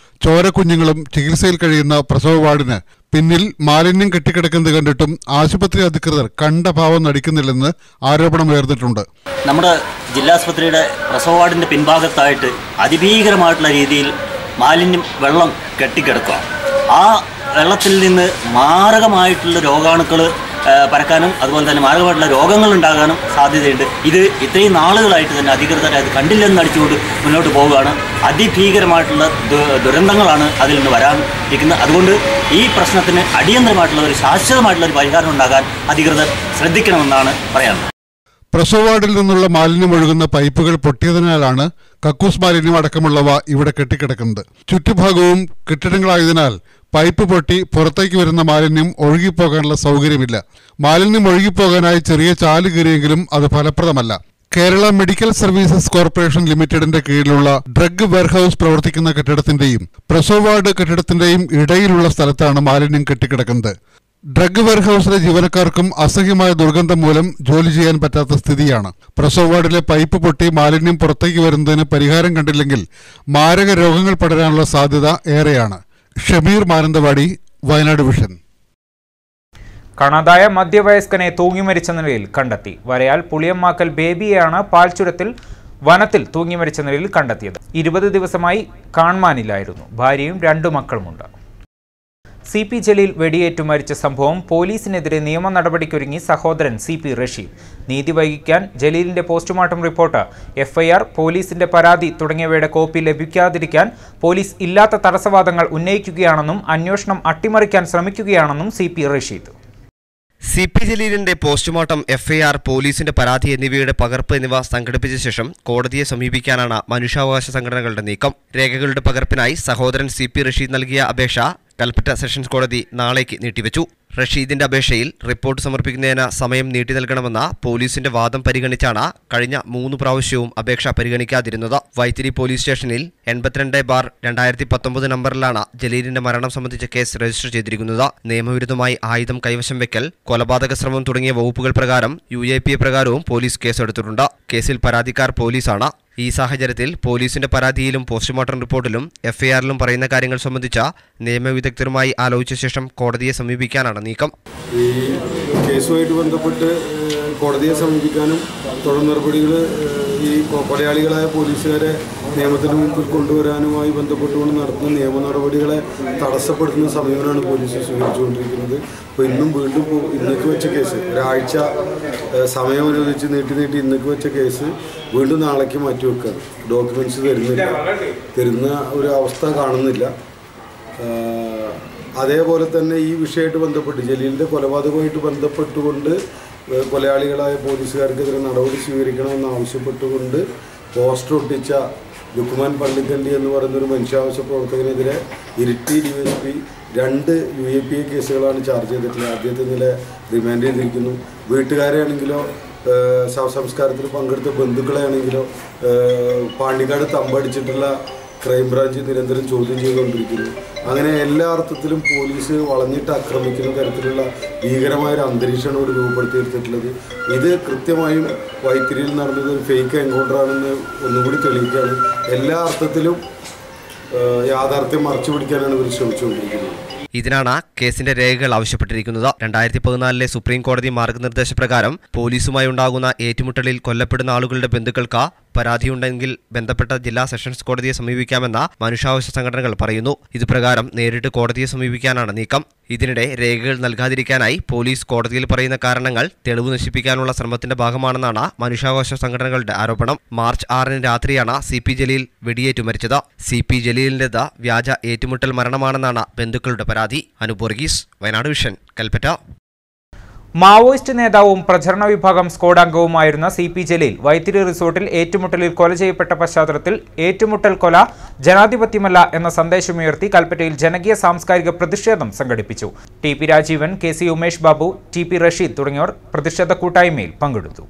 ചോരക്കുഞ്ഞുങ്ങളും ചികിത്സയിൽ കഴിയുന്ന പ്രസവ വാർഡിന് പിന്നിൽ മാലിന്യം കെട്ടിക്കിടക്കുന്നത് കണ്ടിട്ടും ആശുപത്രി അധികൃതർ കണ്ട ഭാവം നടിക്കുന്നില്ലെന്ന് ആരോപണമുയർന്നിട്ടുണ്ട്. നമ്മുടെ ജില്ലാസ്പത്രിയുടെ പ്രസവ വാർഡിന്റെ പിൻഭാഗത്തായിട്ട് അതിഭീകരമായിട്ടുള്ള രീതിയിൽ മാലിന്യം വെള്ളം കെട്ടിക്കിടക്കുക. ആ വെള്ളത്തിൽ നിന്ന് മാരകമായിട്ടുള്ള രോഗാണുക്കൾ പരക്കാനും അതുപോലെ തന്നെ മാരകമായിട്ടുള്ള രോഗങ്ങൾ ഉണ്ടാകാനും സാധ്യതയുണ്ട്. ഇത് ഇത്രയും നാളുകളായിട്ട് തന്നെ അധികൃതർ അത് കണ്ടില്ലെന്ന് അടിച്ചുകൊണ്ട് മുന്നോട്ട് പോവുകയാണ്. അതിഭീകരമായിട്ടുള്ള ദുരന്തങ്ങളാണ് അതിൽ നിന്ന് വരാനിരിക്കുന്നത്. അതുകൊണ്ട് ഈ പ്രശ്നത്തിന് അടിയന്തരമായിട്ടുള്ള ഒരു ശാശ്വതമായിട്ടുള്ള ഒരു പരിഹാരം ഉണ്ടാകാൻ അധികൃതർ ശ്രദ്ധിക്കണമെന്നാണ് പറയാനുള്ളത്. പ്രസവ വാർഡിൽ നിന്നുള്ള മാലിന്യം ഒഴുകുന്ന പൈപ്പുകൾ പൊട്ടിയതിനാലാണ് കക്കൂസ് മാലിന്യം അടക്കമുള്ളവ ഇവിടെ കെട്ടിക്കിടക്കുന്നത്. ചുറ്റുഭാഗവും കെട്ടിടങ്ങളായതിനാൽ പൈപ്പ് പൊട്ടി പുറത്തേക്ക് വരുന്ന മാലിന്യം ഒഴുകിപ്പോകാനുള്ള സൗകര്യമില്ല. മാലിന്യം ഒഴുകിപ്പോകാനായി ചെറിയ ചാല് കീറിയെങ്കിലും അത് ഫലപ്രദമല്ല. കേരള മെഡിക്കൽ സർവീസസ് കോർപ്പറേഷൻ ലിമിറ്റഡിന്റെ കീഴിലുള്ള ഡ്രഗ് വെയർഹൌസ് പ്രവർത്തിക്കുന്ന കെട്ടിടത്തിന്റെയും പ്രസവ വാർഡ് കെട്ടിടത്തിന്റെയും ഇടയിലുള്ള സ്ഥലത്താണ് മാലിന്യം കെട്ടിക്കിടക്കുന്നത്. ഡ്രഗ് വെയർഹൌസിലെ ജീവനക്കാർക്കും അസഹ്യമായ ദുർഗന്ധം മൂലം ജോലി ചെയ്യാൻ പറ്റാത്ത സ്ഥിതിയാണ്. പ്രസവ വാർഡിലെ പൈപ്പ് പൊട്ടി മാലിന്യം പുറത്തേക്ക് വരുന്നതിന് പരിഹാരം കണ്ടില്ലെങ്കിൽ മാരക രോഗങ്ങൾ പടരാനുള്ള സാധ്യത ഏറെയാണ്. ഷമീർ, മാനന്തവാടി, വയനാട് വിഷൻ. കാണാതായ മധ്യവയസ്കനെ തൂങ്ങിമരിച്ച നിലയിൽ കണ്ടെത്തി. വരയാൽ പുളിയമ്മാക്കൽ ബേബിയെയാണ് പാൽച്ചുരത്തിൽ വനത്തിൽ തൂങ്ങിമരിച്ച നിലയിൽ കണ്ടെത്തിയത്. 20 ദിവസമായി കാണാനില്ലായിരുന്നു. ഭാര്യയും 2 മക്കളുമുണ്ട്. CP ജലീൽ വെടിയേറ്റു മരിച്ച സംഭവം പോലീസിനെതിരെ നിയമ നടപടിക്കൊരുങ്ങി സഹോദരൻ CP റഷീദ്. നീതി വൈകിക്കാൻ ജലീലിന്റെ പോസ്റ്റ്മോർട്ടം റിപ്പോർട്ട്, FIR, പോലീസിന്റെ പരാതി തുടങ്ങിയവയുടെ കോപ്പി ലഭിക്കാതിരിക്കാൻ പോലീസ് ഇല്ലാത്ത തടസ്സവാദങ്ങൾ ഉന്നയിക്കുകയാണെന്നും അന്വേഷണം അട്ടിമറിക്കാൻ ശ്രമിക്കുകയാണെന്നും CP റഷീദ്. CP ജലീലിന്റെ പോസ്റ്റ്മോർട്ടം, FIR, പോലീസിന്റെ പരാതി എന്നിവയുടെ പകർപ്പ് എന്നിവ സംഘടിപ്പിച്ച ശേഷം കോടതിയെ സമീപിക്കാനാണ് മനുഷ്യാവകാശ സംഘടനകളുടെ നീക്കം. രേഖകളുടെ പകർപ്പിനായി സഹോദരൻ CP റഷീദ് നൽകിയ അപേക്ഷ കൽപ്പറ്റ സെഷൻസ് കോടതി നാളേക്ക് നീട്ടിവെച്ചു. റഷീദിന്റെ അപേക്ഷയിൽ റിപ്പോർട്ട് സമർപ്പിക്കുന്നതിന് സമയം നീട്ടി നൽകണമെന്ന പോലീസിന്റെ വാദം പരിഗണിച്ചാണ് കഴിഞ്ഞ 3 പ്രാവശ്യവും അപേക്ഷ പരിഗണിക്കാതിരുന്നത്. വൈത്തിരി പോലീസ് സ്റ്റേഷനിൽ 82/2019 നമ്പറിലാണ് ജലീലിന്റെ മരണം സംബന്ധിച്ച കേസ് രജിസ്റ്റർ ചെയ്തിരിക്കുന്നത്. നിയമവിരുദ്ധമായി ആയുധം കൈവശം വെക്കൽ, കൊലപാതക ശ്രമം തുടങ്ങിയ വകുപ്പുകൾ പ്രകാരം UAPA പ്രകാരവും പോലീസ് കേസെടുത്തിട്ടുണ്ട്. കേസിൽ പരാതിക്കാർ പോലീസാണ്. ഈ സാഹചര്യത്തിൽ പോലീസിന്റെ പരാതിയിലും പോസ്റ്റ്മോർട്ടം റിപ്പോർട്ടിലും FIRലും പറയുന്ന കാര്യങ്ങൾ സംബന്ധിച്ച നിയമവിദഗ്ധരുമായി ആലോചിച്ച ശേഷം കോടതിയെ സമീപിക്കാനാണ് നീക്കം. ഈ കേസുമായിട്ട് ബന്ധപ്പെട്ട് കോടതിയെ സമീപിക്കാനും തുടർ നടപടികൾ ഈ കൊലയാളികളായ പോലീസുകാരെ നിയമത്തിന് മുമ്പിൽ കൊണ്ടുവരാനുമായി ബന്ധപ്പെട്ടുകൊണ്ട് നടത്തുന്ന നിയമ നടപടികളെ തടസ്സപ്പെടുത്തുന്ന സമീപനമാണ് പോലീസ് സ്വീകരിച്ചുകൊണ്ടിരിക്കുന്നത്. അപ്പോൾ ഇന്നും വീണ്ടും ഇന്നേക്ക് വെച്ച കേസ്, ഒരാഴ്ച സമയം അനുവദിച്ച് നീട്ടി ഇന്നേക്ക് വെച്ച കേസ് വീണ്ടും നാളേക്ക് മാറ്റിവെക്കുകയാണ്. ഡോക്യുമെൻറ്റ്സ് തരുന്ന ഒരു അവസ്ഥ കാണുന്നില്ല. അതേപോലെ തന്നെ ഈ വിഷയമായിട്ട് ബന്ധപ്പെട്ട് ജലീലിൻ്റെ കൊലപാതകവുമായിട്ട് ബന്ധപ്പെട്ടുകൊണ്ട് കൊലയാളികളായ പോലീസുകാർക്കെതിരെ നടപടി സ്വീകരിക്കണമെന്ന് ആവശ്യപ്പെട്ടുകൊണ്ട് പോസ്റ്റർ ഒട്ടിച്ച ലുക്മാൻ പള്ളിക്കണ്ടി എന്ന് പറയുന്നൊരു മനുഷ്യാവകാശ പ്രവർത്തകനെതിരെ ഇരിട്ടി DSP 2 UAPA കേസുകളാണ് ചാർജ് ചെയ്തിട്ടുള്ളത്. ആദ്യത്തെ നില റിമാൻഡ് ചെയ്തിരിക്കുന്നു. വീട്ടുകാരെ ആണെങ്കിലോ ശവസംസ്കാരത്തിൽ പങ്കെടുത്ത ബന്ധുക്കളെ ആണെങ്കിലോ പാണ്ടിക്കാട് തമ്പടിച്ചിട്ടുള്ള ക്രൈംബ്രാഞ്ച് നിരന്തരം ചോദ്യം ചെയ്തുകൊണ്ടിരിക്കുന്നു. അങ്ങനെ എല്ലാ അർത്ഥത്തിലും പോലീസ് വളഞ്ഞിട്ട് ആക്രമിക്കുന്ന തരത്തിലുള്ള ഭീകരമായൊരു അന്തരീക്ഷമാണ് ഇവിടെ രൂപപ്പെടുത്തിയെടുത്തിട്ടുള്ളത്. ഇത് കൃത്യമായും വൈത്തിരിയിൽ നടന്നത് ഒരു ഫേക്ക് എൻകൗണ്ടറാണെന്ന് ഒന്നുകൂടി തെളിയിക്കുകയാണ്. എല്ലാ അർത്ഥത്തിലും യാഥാർത്ഥ്യം മറച്ചു പിടിക്കാനാണ് ഇവർ ശ്രമിച്ചുകൊണ്ടിരിക്കുന്നത്. ഇതിനാണ് കേസിന്റെ രേഖകൾ ആവശ്യപ്പെട്ടിരിക്കുന്നത്. 2014 സുപ്രീം കോടതി മാർഗനിർദ്ദേശപ്രകാരം പോലീസുമായി ഉണ്ടാകുന്ന ഏറ്റുമുട്ടലിൽ കൊല്ലപ്പെടുന്ന ആളുകളുടെ ബന്ധുക്കൾക്ക് പരാതിയുണ്ടെങ്കിൽ ബന്ധപ്പെട്ട ജില്ലാ സെഷൻസ് കോടതിയെ സമീപിക്കാമെന്ന് മനുഷ്യാവകാശ സംഘടനകൾ പറയുന്നു. ഇതുപ്രകാരം നേരിട്ട് കോടതിയെ സമീപിക്കാനാണ് നീക്കം. ഇതിനിടെ രേഖകൾ നൽകാതിരിക്കാനായി പോലീസ് കോടതിയിൽ പറയുന്ന കാരണങ്ങൾ തെളിവ് നശിപ്പിക്കാനുള്ള ശ്രമത്തിന്റെ ഭാഗമാണെന്നാണ് മനുഷ്യാവകാശ സംഘടനകളുടെ ആരോപണം. മാർച്ച് 6 രാത്രിയാണ് CP ജലീൽ വെടിയേറ്റു മരിച്ചത്. CP ജലീലിന്റേത് വ്യാജ ഏറ്റുമുട്ടൽ മരണമാണെന്നാണ് ബന്ധുക്കളുടെ പരാതി. അനൂപ് വർഗീസ്, വയനാട് വിഷൻ, കൽപ്പറ്റ. മാവോയിസ്റ്റ് നേതാവും പ്രചരണ വിഭാഗം സ്ക്വാഡ് അംഗവുമായിരുന്ന CP ജലീൽ വൈത്തിരി റിസോർട്ടിൽ ഏറ്റുമുട്ടലിൽ കൊല ചെയ്യപ്പെട്ട പശ്ചാത്തലത്തിൽ ഏറ്റുമുട്ടൽ കൊല ജനാധിപത്യമല്ല എന്ന സന്ദേശമുയർത്തി കൽപ്പറ്റയിൽ ജനകീയ സാംസ്കാരിക പ്രതിഷേധം സംഘടിപ്പിച്ചു. TP Rajeevan, KC Umesh Babu, TP Rasheed തുടങ്ങിയവർ പ്രതിഷേധ കൂട്ടായ്മയിൽ പങ്കെടുത്തു.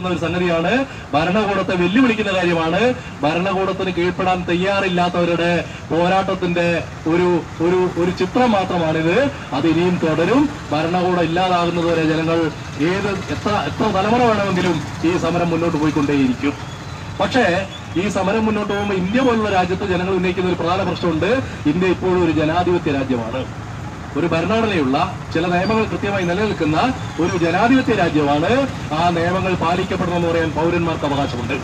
ഒരു സംഗതിയാണ്, ഭരണകൂടത്തെ വെല്ലുവിളിക്കുന്ന കാര്യമാണ്. ഭരണകൂടത്തിന് കീഴ്പ്പെടാൻ തയ്യാറില്ലാത്തവരുടെ പോരാട്ടത്തിന്റെ ഒരു ചിത്രം മാത്രമാണിത്. അത് ഇനിയും തുടരും. ഭരണകൂടം ഇല്ലാതാകുന്നതുവരെ ജനങ്ങൾ എത്ര തലമുറ വേണമെങ്കിലും ഈ സമരം മുന്നോട്ട് പോയിക്കൊണ്ടേയിരിക്കും. പക്ഷേ ഈ സമരം മുന്നോട്ട് പോകുമ്പോൾ ഇന്ത്യ പോലുള്ള രാജ്യത്ത് ജനങ്ങൾ ഉന്നയിക്കുന്ന ഒരു പ്രധാന പ്രശ്നമുണ്ട്. ഇന്ത്യ ഇപ്പോഴും ഒരു ജനാധിപത്യ രാജ്യമാണ്. ഒരു ഭരണഘടനയുള്ള ചില നിയമങ്ങൾ കൃത്യമായി നിലനിൽക്കുന്ന ഒരു ജനാധിപത്യ രാജ്യമാണ്. ആ നിയമങ്ങൾ പാലിക്കപ്പെടണമെന്ന് പറയാൻ പൗരന്മാർക്ക് അവകാശമുണ്ട്.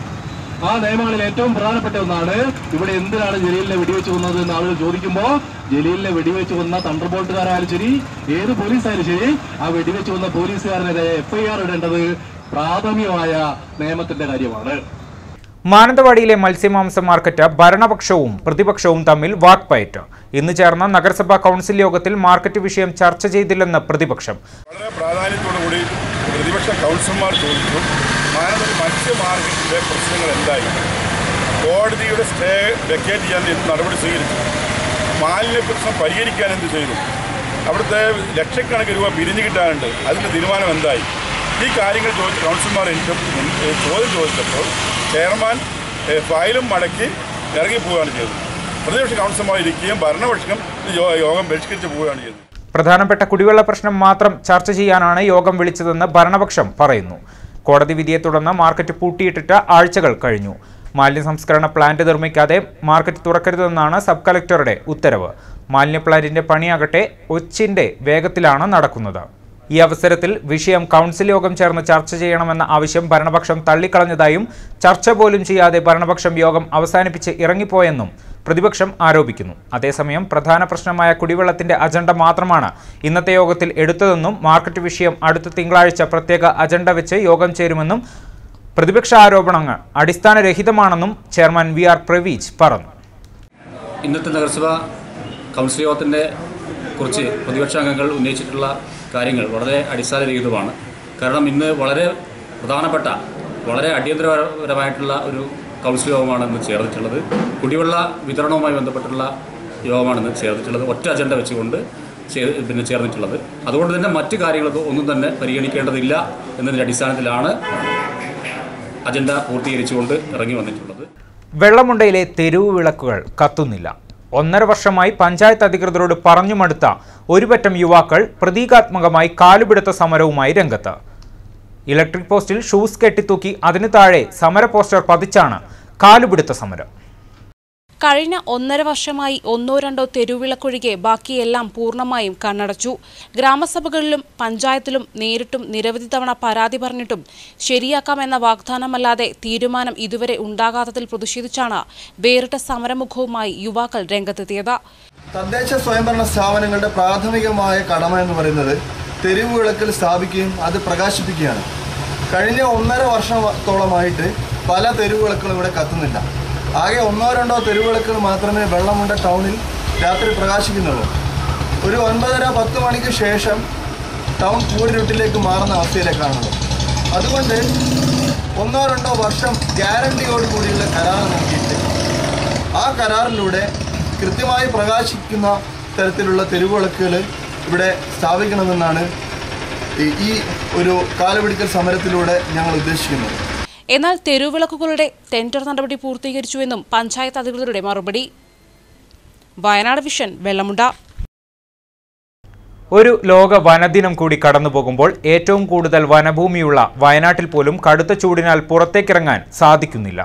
ആ നിയമങ്ങളിൽ ഏറ്റവും പ്രധാനപ്പെട്ട ഒന്നാണ് ഇവിടെ എന്തിനാണ് ജലീലിനെ വെടിവെച്ച് കൊന്നത് എന്ന് ആളുകൾ ചോദിക്കുമ്പോൾ ജലീലിനെ വെടിവെച്ച് കൊന്ന തണ്ടർബോൾട്ടുകാരായാലും ശരി, ഏത് പോലീസായാലും ശരി, ആ വെടിവെച്ച് കൊന്ന പോലീസുകാരനെതിരെ FIR ഇടേണ്ടത് പ്രാഥമികമായ നിയമത്തിന്റെ കാര്യമാണ്. മാനന്തവാടിയിലെ മത്സ്യമാംസ മാർക്കറ്റ് ഭരണപക്ഷവും പ്രതിപക്ഷവും തമ്മിൽ വാക്പയറ്റ്. ഇന്ന് ചേർന്ന നഗരസഭാ കൗൺസിൽ യോഗത്തിൽ മാർക്കറ്റ് വിഷയം ചർച്ച ചെയ്തില്ലെന്ന് പ്രതിപക്ഷം. വളരെ പ്രാധാന്യത്തോടുകൂടി പ്രതിപക്ഷ കൗൺസിലർമാർ ചോദിച്ചു, മാനന്തവാടി മത്സ്യ മാർക്കറ്റിലെ പ്രശ്നങ്ങൾ എന്തായി? കോടതിയുടെ സ്റ്റേ വെക്കേറ്റ് ചെയ്യാൻ എന്ത് നടപടി സ്വീകരിച്ചു? മാലിന്യ പ്രശ്നം പരിഹരിക്കാൻ എന്ത് ചെയ്തു? അവിടുത്തെ ലക്ഷക്കണക്കിന് രൂപ പിരിഞ്ഞു കിട്ടാനുണ്ട്, അതിൻ്റെ തീരുമാനം എന്തായി? ഈ കാര്യങ്ങൾ ചോദിച്ച് കൗൺസിലർമാർ ചോദ്യം ചോദിച്ചപ്പോൾ ചെയർമാൻ ഫയലും മടക്കി ഇറങ്ങിപ്പോവുകയാണ് ചെയ്തത്. പ്രതിപക്ഷ കൗൺസിലർമാർ ഇരിക്കുകയും ഭരണപക്ഷം യോഗം ബഹിഷ്കരിച്ച് പോവുകയാണ് ചെയ്തത്. പ്രധാനപ്പെട്ട കുടിവെള്ള പ്രശ്നം മാത്രം ചർച്ച ചെയ്യാനാണ് യോഗം വിളിച്ചതെന്ന് ഭരണപക്ഷം പറയുന്നു. കോടതി വിധിയെ തുടർന്ന് മാർക്കറ്റ് പൂട്ടിയിട്ടിട്ട് ആഴ്ചകൾ കഴിഞ്ഞു. മാലിന്യ സംസ്കരണ പ്ലാന്റ് നിർമ്മിക്കാതെ മാർക്കറ്റ് തുറക്കരുതെന്നാണ് സബ് കളക്ടറുടെ ഉത്തരവ്. മാലിന്യ പ്ലാന്റിന്റെ പണിയാകട്ടെ ഒച്ചിന്റെ വേഗത്തിലാണ് നടക്കുന്നത്. ഈ അവസരത്തിൽ വിഷയം കൗൺസിൽ യോഗം ചേർന്ന് ചർച്ച ചെയ്യണമെന്ന ആവശ്യം ഭരണപക്ഷം തള്ളിക്കളഞ്ഞതായും ചർച്ച പോലും ചെയ്യാതെ ഭരണപക്ഷം യോഗം അവസാനിപ്പിച്ച് ഇറങ്ങിപ്പോയെന്നും പ്രതിപക്ഷം ആരോപിക്കുന്നു. അതേസമയം പ്രധാന പ്രശ്നമായ കുടിവെള്ളത്തിന്റെ അജണ്ട മാത്രമാണ് ഇന്നത്തെ യോഗത്തിൽ എടുത്തതെന്നും മാർക്കറ്റ് വിഷയം അടുത്ത തിങ്കളാഴ്ച പ്രത്യേക അജണ്ട വെച്ച് യോഗം ചേരുമെന്നും പ്രതിപക്ഷ ആരോപണങ്ങൾ അടിസ്ഥാനരഹിതമാണെന്നും ചെയർമാൻ VR പ്രവീജ് പറഞ്ഞു. ഇന്നത്തെ നഗരസഭ കൗൺസിൽ യോഗത്തിൻ്റെ കുറിച്ച് പ്രതിപക്ഷാംഗങ്ങൾ ഉന്നയിച്ചിട്ടുള്ള കാര്യങ്ങൾ വളരെ അടിസ്ഥാനരഹിതമാണ്. കാരണം ഇന്ന് വളരെ പ്രധാനപ്പെട്ട വളരെ അടിയന്തരപരമായിട്ടുള്ള ഒരു കൗൺസിൽ യോഗമാണ് ഇന്ന് ചേർന്നിട്ടുള്ളത്. കുടിവെള്ള വിതരണവുമായി ബന്ധപ്പെട്ടുള്ള യോഗമാണ് ഇന്ന് ചേർന്നിട്ടുള്ളത്. ഒറ്റ അജണ്ട വെച്ചുകൊണ്ട് ചേർന്നിട്ടുള്ളത്. അതുകൊണ്ട് തന്നെ മറ്റു കാര്യങ്ങളൊക്കെ ഒന്നും തന്നെ പരിഗണിക്കേണ്ടതില്ല എന്നതിൻ്റെ അടിസ്ഥാനത്തിലാണ് അജണ്ട പൂർത്തീകരിച്ചുകൊണ്ട് ഇറങ്ങി വന്നിട്ടുള്ളത്. വെള്ളമുണ്ടയിലെ തെരുവ് വിളക്കുകൾ കത്തുന്നില്ല. 1.5 വർഷമായി പഞ്ചായത്ത് അധികൃതരോട് പറഞ്ഞു മടുത്ത ഒരുപറ്റം യുവാക്കൾ പ്രതീകാത്മകമായി കാലുപിടുത്ത സമരവുമായി രംഗത്ത്. ഇലക്ട്രിക് പോസ്റ്റിൽ ഷൂസ് കെട്ടിത്തൂക്കി അതിനു താഴെ സമര പോസ്റ്റർ പതിച്ചാണ് കാലുപിടുത്ത സമരം. കഴിഞ്ഞ 1.5 വർഷമായി 1-2 തെരുവിളക്കൊഴികെ ബാക്കിയെല്ലാം പൂർണ്ണമായും കണ്ണടച്ചു. ഗ്രാമസഭകളിലും പഞ്ചായത്തിലും നേരിട്ടും നിരവധി തവണ പരാതി പറഞ്ഞിട്ടും ശരിയാക്കാമെന്ന വാഗ്ദാനമല്ലാതെ തീരുമാനം ഇതുവരെ ഉണ്ടാകാത്തതിൽ പ്രതിഷേധിച്ചാണ് വേറിട്ട സമരമുഖവുമായി യുവാക്കൾ രംഗത്തെത്തിയത്. തദ്ദേശ സ്വയംഭരണ സ്ഥാപനങ്ങളുടെ പ്രാഥമികമായ കടമ എന്ന് പറയുന്നത് തെരുവ് വിളക്കിൽ സ്ഥാപിക്കുകയും അത് പ്രകാശിപ്പിക്കുകയാണ്. കഴിഞ്ഞ 1.5 വർഷത്തോളമായിട്ട് പല തെരുവ് വിളക്കുകളും ഇവിടെ കത്തുന്നില്ല. ആകെ 1-2 തെരുവിളക്കുകൾ മാത്രമേ വെള്ളമുണ്ട ടൗണിൽ രാത്രി പ്രകാശിക്കുന്നുള്ളൂ. ഒരു 9:30-10 മണിക്ക് ശേഷം ടൗൺ കൂരിരുട്ടിലേക്ക് മാറുന്ന അവസ്ഥയിലേക്കാണുള്ളത്. അതുകൊണ്ട് 1-2 വർഷം ഗ്യാരണ്ടിയോട് കൂടിയുള്ള കരാർ നൽകിയിട്ട് ആ കരാറിലൂടെ കൃത്യമായി പ്രകാശിക്കുന്ന തരത്തിലുള്ള തെരുവിളക്കുകൾ ഇവിടെ സ്ഥാപിക്കണമെന്നാണ് ഈ ഒരു കാലുപിടിക്കൽ സമരത്തിലൂടെ ഞങ്ങൾ ഉദ്ദേശിക്കുന്നത്. എന്നാൽ തെരുവിളക്കുകളുടെ ടെൻഡർ നടപടി പൂർത്തീകരിച്ചുവെന്നും പഞ്ചായത്ത് അധികൃതരുടെ മറുപടി. വയനാട് വിഷൻ വെള്ളമുണ്ട. ഒരു ലോക വനദിനം കൂടി കടന്നുപോകുമ്പോൾ ഏറ്റവും കൂടുതൽ വനഭൂമിയുള്ള വയനാട്ടിൽ പോലും കടുത്ത ചൂടിനാൽ പുറത്തേക്കിറങ്ങാൻ സാധിക്കുന്നില്ല.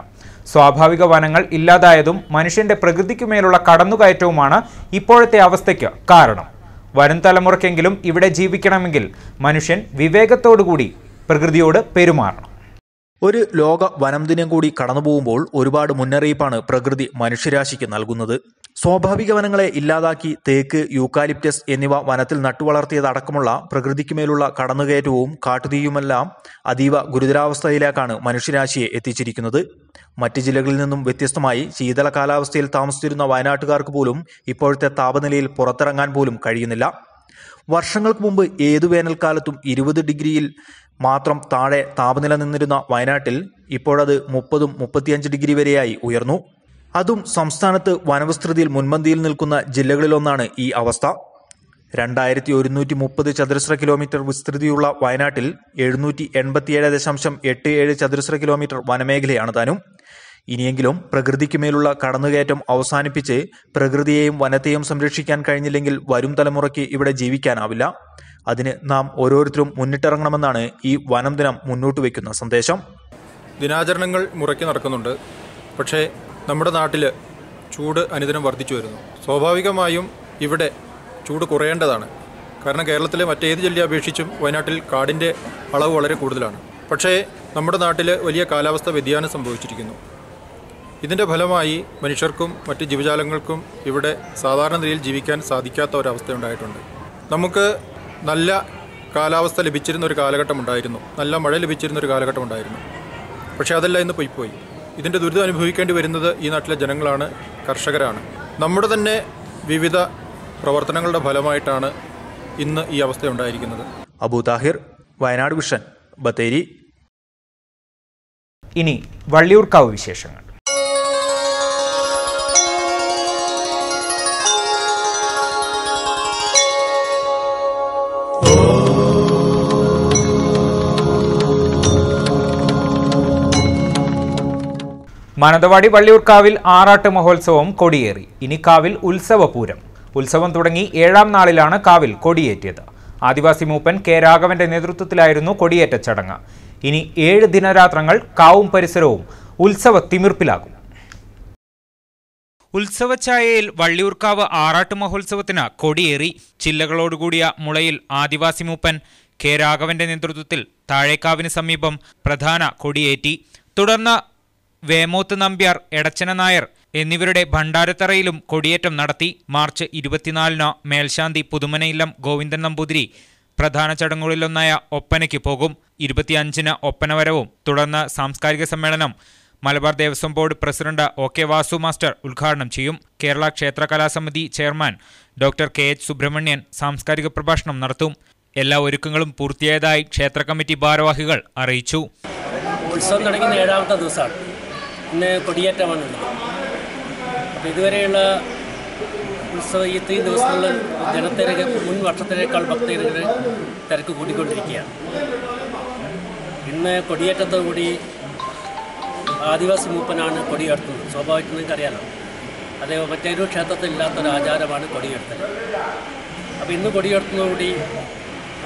സ്വാഭാവിക വനങ്ങൾ ഇല്ലാതായതും മനുഷ്യന്റെ പ്രകൃതിക്കുമേലുള്ള കടന്നുകയറ്റവുമാണ് ഇപ്പോഴത്തെ അവസ്ഥയ്ക്ക് കാരണം. വരും തലമുറയ്ക്കെങ്കിലും ഇവിടെ ജീവിക്കണമെങ്കിൽ മനുഷ്യൻ വിവേകത്തോടുകൂടി പ്രകൃതിയോട് പെരുമാറണം. ഒരു ലോക വനം ദിനം കൂടി കടന്നുപോകുമ്പോൾ ഒരുപാട് മുന്നറിയിപ്പാണ് പ്രകൃതി മനുഷ്യരാശിക്ക് നൽകുന്നത്. സ്വാഭാവിക വനങ്ങളെ ഇല്ലാതാക്കി തേക്ക്, യൂക്കാലിപ്റ്റസ് എന്നിവ വനത്തിൽ നട്ടുവളർത്തിയതടക്കമുള്ള പ്രകൃതിക്കുമേലുള്ള കടന്നുകയറ്റവും കാട്ടുതീയുമെല്ലാം അതീവ ഗുരുതരാവസ്ഥയിലേക്കാണ് മനുഷ്യരാശിയെ എത്തിച്ചിരിക്കുന്നത്. മറ്റ് ജില്ലകളിൽ നിന്നും വ്യത്യസ്തമായി ശീതള കാലാവസ്ഥയിൽ താമസിച്ചിരുന്ന വയനാട്ടുകാർക്ക് പോലും ഇപ്പോഴത്തെ താപനിലയിൽ പുറത്തിറങ്ങാൻ പോലും കഴിയുന്നില്ല. വർഷങ്ങൾക്ക് മുമ്പ് ഏതു വേനൽക്കാലത്തും 20 ഡിഗ്രിയിൽ മാത്രം താഴെ താപനില നിന്നിരുന്ന വയനാട്ടിൽ ഇപ്പോഴത് 30-35 ഡിഗ്രി വരെയായി ഉയർന്നു. അതും സംസ്ഥാനത്ത് വനവിസ്തൃതിയിൽ മുൻപന്തിയിൽ നിൽക്കുന്ന ജില്ലകളിലൊന്നാണ് ഈ അവസ്ഥ. 2130 ചതുരശ്ര കിലോമീറ്റർ വിസ്തൃതിയുള്ള വയനാട്ടിൽ 787.87 ചതുരശ്ര കിലോമീറ്റർ വനമേഖലയാണ് താനും. ഇനിയെങ്കിലും പ്രകൃതിക്കുമേലുള്ള കടന്നുകയറ്റം അവസാനിപ്പിച്ച് പ്രകൃതിയെയും വനത്തെയും സംരക്ഷിക്കാൻ കഴിഞ്ഞില്ലെങ്കിൽ വരും തലമുറയ്ക്ക് ഇവിടെ ജീവിക്കാനാവില്ല. അതിന് നാം ഓരോരുത്തരും മുന്നിട്ടിറങ്ങണമെന്നാണ് ഈ വനം ദിനം മുന്നോട്ട് വയ്ക്കുന്ന സന്ദേശം. ദിനാചരണങ്ങൾ മുറയ്ക്ക് നടക്കുന്നുണ്ട്. പക്ഷേ നമ്മുടെ നാട്ടിൽ ചൂട് അനുദിനം വർദ്ധിച്ചു വരുന്നു. സ്വാഭാവികമായും ഇവിടെ ചൂട് കുറയേണ്ടതാണ്. കാരണം കേരളത്തിലെ മറ്റേത് ജില്ലയെ അപേക്ഷിച്ചും വയനാട്ടിൽ കാടിൻ്റെ അളവ് വളരെ കൂടുതലാണ്. പക്ഷേ നമ്മുടെ നാട്ടിൽ വലിയ കാലാവസ്ഥ വ്യതിയാനം സംഭവിച്ചിരിക്കുന്നു. ഇതിൻ്റെ ഫലമായി മനുഷ്യർക്കും മറ്റ് ജീവജാലങ്ങൾക്കും ഇവിടെ സാധാരണ നിലയിൽ ജീവിക്കാൻ സാധിക്കാത്ത ഒരവസ്ഥയുണ്ടായിട്ടുണ്ട്. നമുക്ക് നല്ല കാലാവസ്ഥ ലഭിച്ചിരുന്ന ഒരു കാലഘട്ടം ഉണ്ടായിരുന്നു, നല്ല മഴ ലഭിച്ചിരുന്ന ഒരു കാലഘട്ടം ഉണ്ടായിരുന്നു. പക്ഷേ അതെല്ലാം ഇന്ന് പോയിപ്പോയി. ഇതിൻ്റെ ദുരിതം അനുഭവിക്കേണ്ടി വരുന്നത് ഈ നാട്ടിലെ ജനങ്ങളാണ്, കർഷകരാണ്. നമ്മുടെ തന്നെ വിവിധ പ്രവർത്തനങ്ങളുടെ ഫലമായിട്ടാണ് ഇന്ന് ഈ അവസ്ഥ ഉണ്ടായിരിക്കുന്നത്. അബു താഹിർ, വയനാട് വിഷൻ, ബത്തേരി. ഇനി വള്ളിയൂർക്കാവ് വിശേഷങ്ങൾ. മാനന്തവാടി വള്ളിയൂർക്കാവിൽ ആറാട്ട് മഹോത്സവം കൊടിയേറി. ഇനി കാവിൽ ഉത്സവപൂരം. ഉത്സവം തുടങ്ങി 7ാം നാളിലാണ് കാവിൽ കൊടിയേറ്റിയത്. ആദിവാസി മൂപ്പൻ കെ രാഘവന്റെ നേതൃത്വത്തിലായിരുന്നു കൊടിയേറ്റ ചടങ്ങ്. ഇനി 7 ദിനരാത്രങ്ങൾ കാവും പരിസരവും ഉത്സവ തിമിർപ്പിലാകും. ഉത്സവഛായയിൽ വള്ളിയൂർക്കാവ് ആറാട്ട് മഹോത്സവത്തിന് കൊടിയേറി. ചില്ലകളോടുകൂടിയ മുളയിൽ ആദിവാസി മൂപ്പൻ കെ രാഘവന്റെ നേതൃത്വത്തിൽ താഴേക്കാവിന് സമീപം പ്രധാന കൊടിയേറ്റി. തുടർന്ന് വേമോത്ത് നമ്പ്യാർ, എടച്ചന നായർ എന്നിവരുടെ ഭണ്ഡാരത്തറയിലും കൊടിയേറ്റം നടത്തി. മാർച്ച് 24-ന് മേൽശാന്തി പുതുമനയില്ലം ഗോവിന്ദൻ നമ്പൂതിരി പ്രധാന ചടങ്ങുകളിലൊന്നായ ഒപ്പനയ്ക്ക് പോകും. 25-ന് ഒപ്പനവരവും തുടർന്ന് സാംസ്കാരിക സമ്മേളനം Malabar Devaswom board president OK Vasu master ഉദ്ഘാടനം ചെയ്യും. കേരള ക്ഷേത്ര കലാസമിതി ചെയർമാൻ ഡോക്ടർ KH സുബ്രഹ്മണ്യൻ സാംസ്കാരിക പ്രഭാഷണം നടത്തും. എല്ലാ ഒരുക്കങ്ങളും പൂർത്തിയായതായി ക്ഷേത്ര കമ്മിറ്റി ഭാരവാഹികൾ അറിയിച്ചു. ഉത്സവം തുടങ്ങുന്ന 7ാമത്തെ ദിവസമാണ്. ഇന്ന് കൊടിയേറ്റമാണുള്ളത്. അപ്പോൾ ഇതുവരെയുള്ള ഉത്സവം ഈ 3 ദിവസങ്ങളിൽ ജനത്തിരക്ക് മുൻ വർഷത്തിനേക്കാൾ ഭക്തജനങ്ങളുടെ തിരക്ക് കൂടിക്കൊണ്ടിരിക്കുകയാണ്. ഇന്ന് കൊടിയേറ്റത്തോടുകൂടി ആദിവാസി മൂപ്പനാണ് കൊടിയുയർത്തുന്നത്. സ്വാഭാവികം നിങ്ങൾക്കറിയാലോ, അതേ മറ്റൊരു ക്ഷേത്രത്തിൽ ഇല്ലാത്തൊരു ആചാരമാണ് കൊടിയുയർത്തൽ. അപ്പോൾ ഇന്ന് കൊടിയുയർത്തുന്നതോടുകൂടി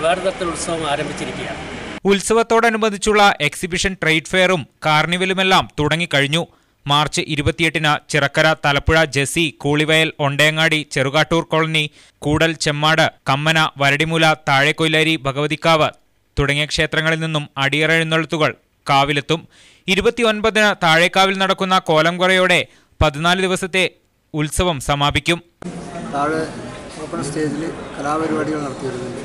വേറെ തരത്തിൽ ഉത്സവം ആരംഭിച്ചിരിക്കുകയാണ്. ഉത്സവത്തോടനുബന്ധിച്ചുള്ള എക്സിബിഷൻ, ട്രേഡ് ഫെയറും കാർണിവലുമെല്ലാം തുടങ്ങിക്കഴിഞ്ഞു. മാർച്ച് 28-ന് ചിറക്കര, തലപ്പുഴ, ജെസി, കൂളിവയൽ, ഒണ്ടയങ്ങാടി, ചെറുകാട്ടൂർ കോളനി, കൂടൽ, ചെമ്മാട്, കമ്മന, വരടിമൂല, താഴെക്കൊയിലാരി, ഭഗവതിക്കാവ് തുടങ്ങിയ ക്ഷേത്രങ്ങളിൽ നിന്നും അടിയറ എഴുന്നള്ളത്തുകൾ കാവിലെത്തും. 29-ന് താഴേക്കാവിൽ നടക്കുന്ന കോലംകൊറയോടെ 14 ദിവസത്തെ ഉത്സവം സമാപിക്കും. താഴെ ഓപ്പൺ സ്റ്റേജിൽ കലാപരിപാടികൾ നടത്തി വരുന്നുണ്ട്.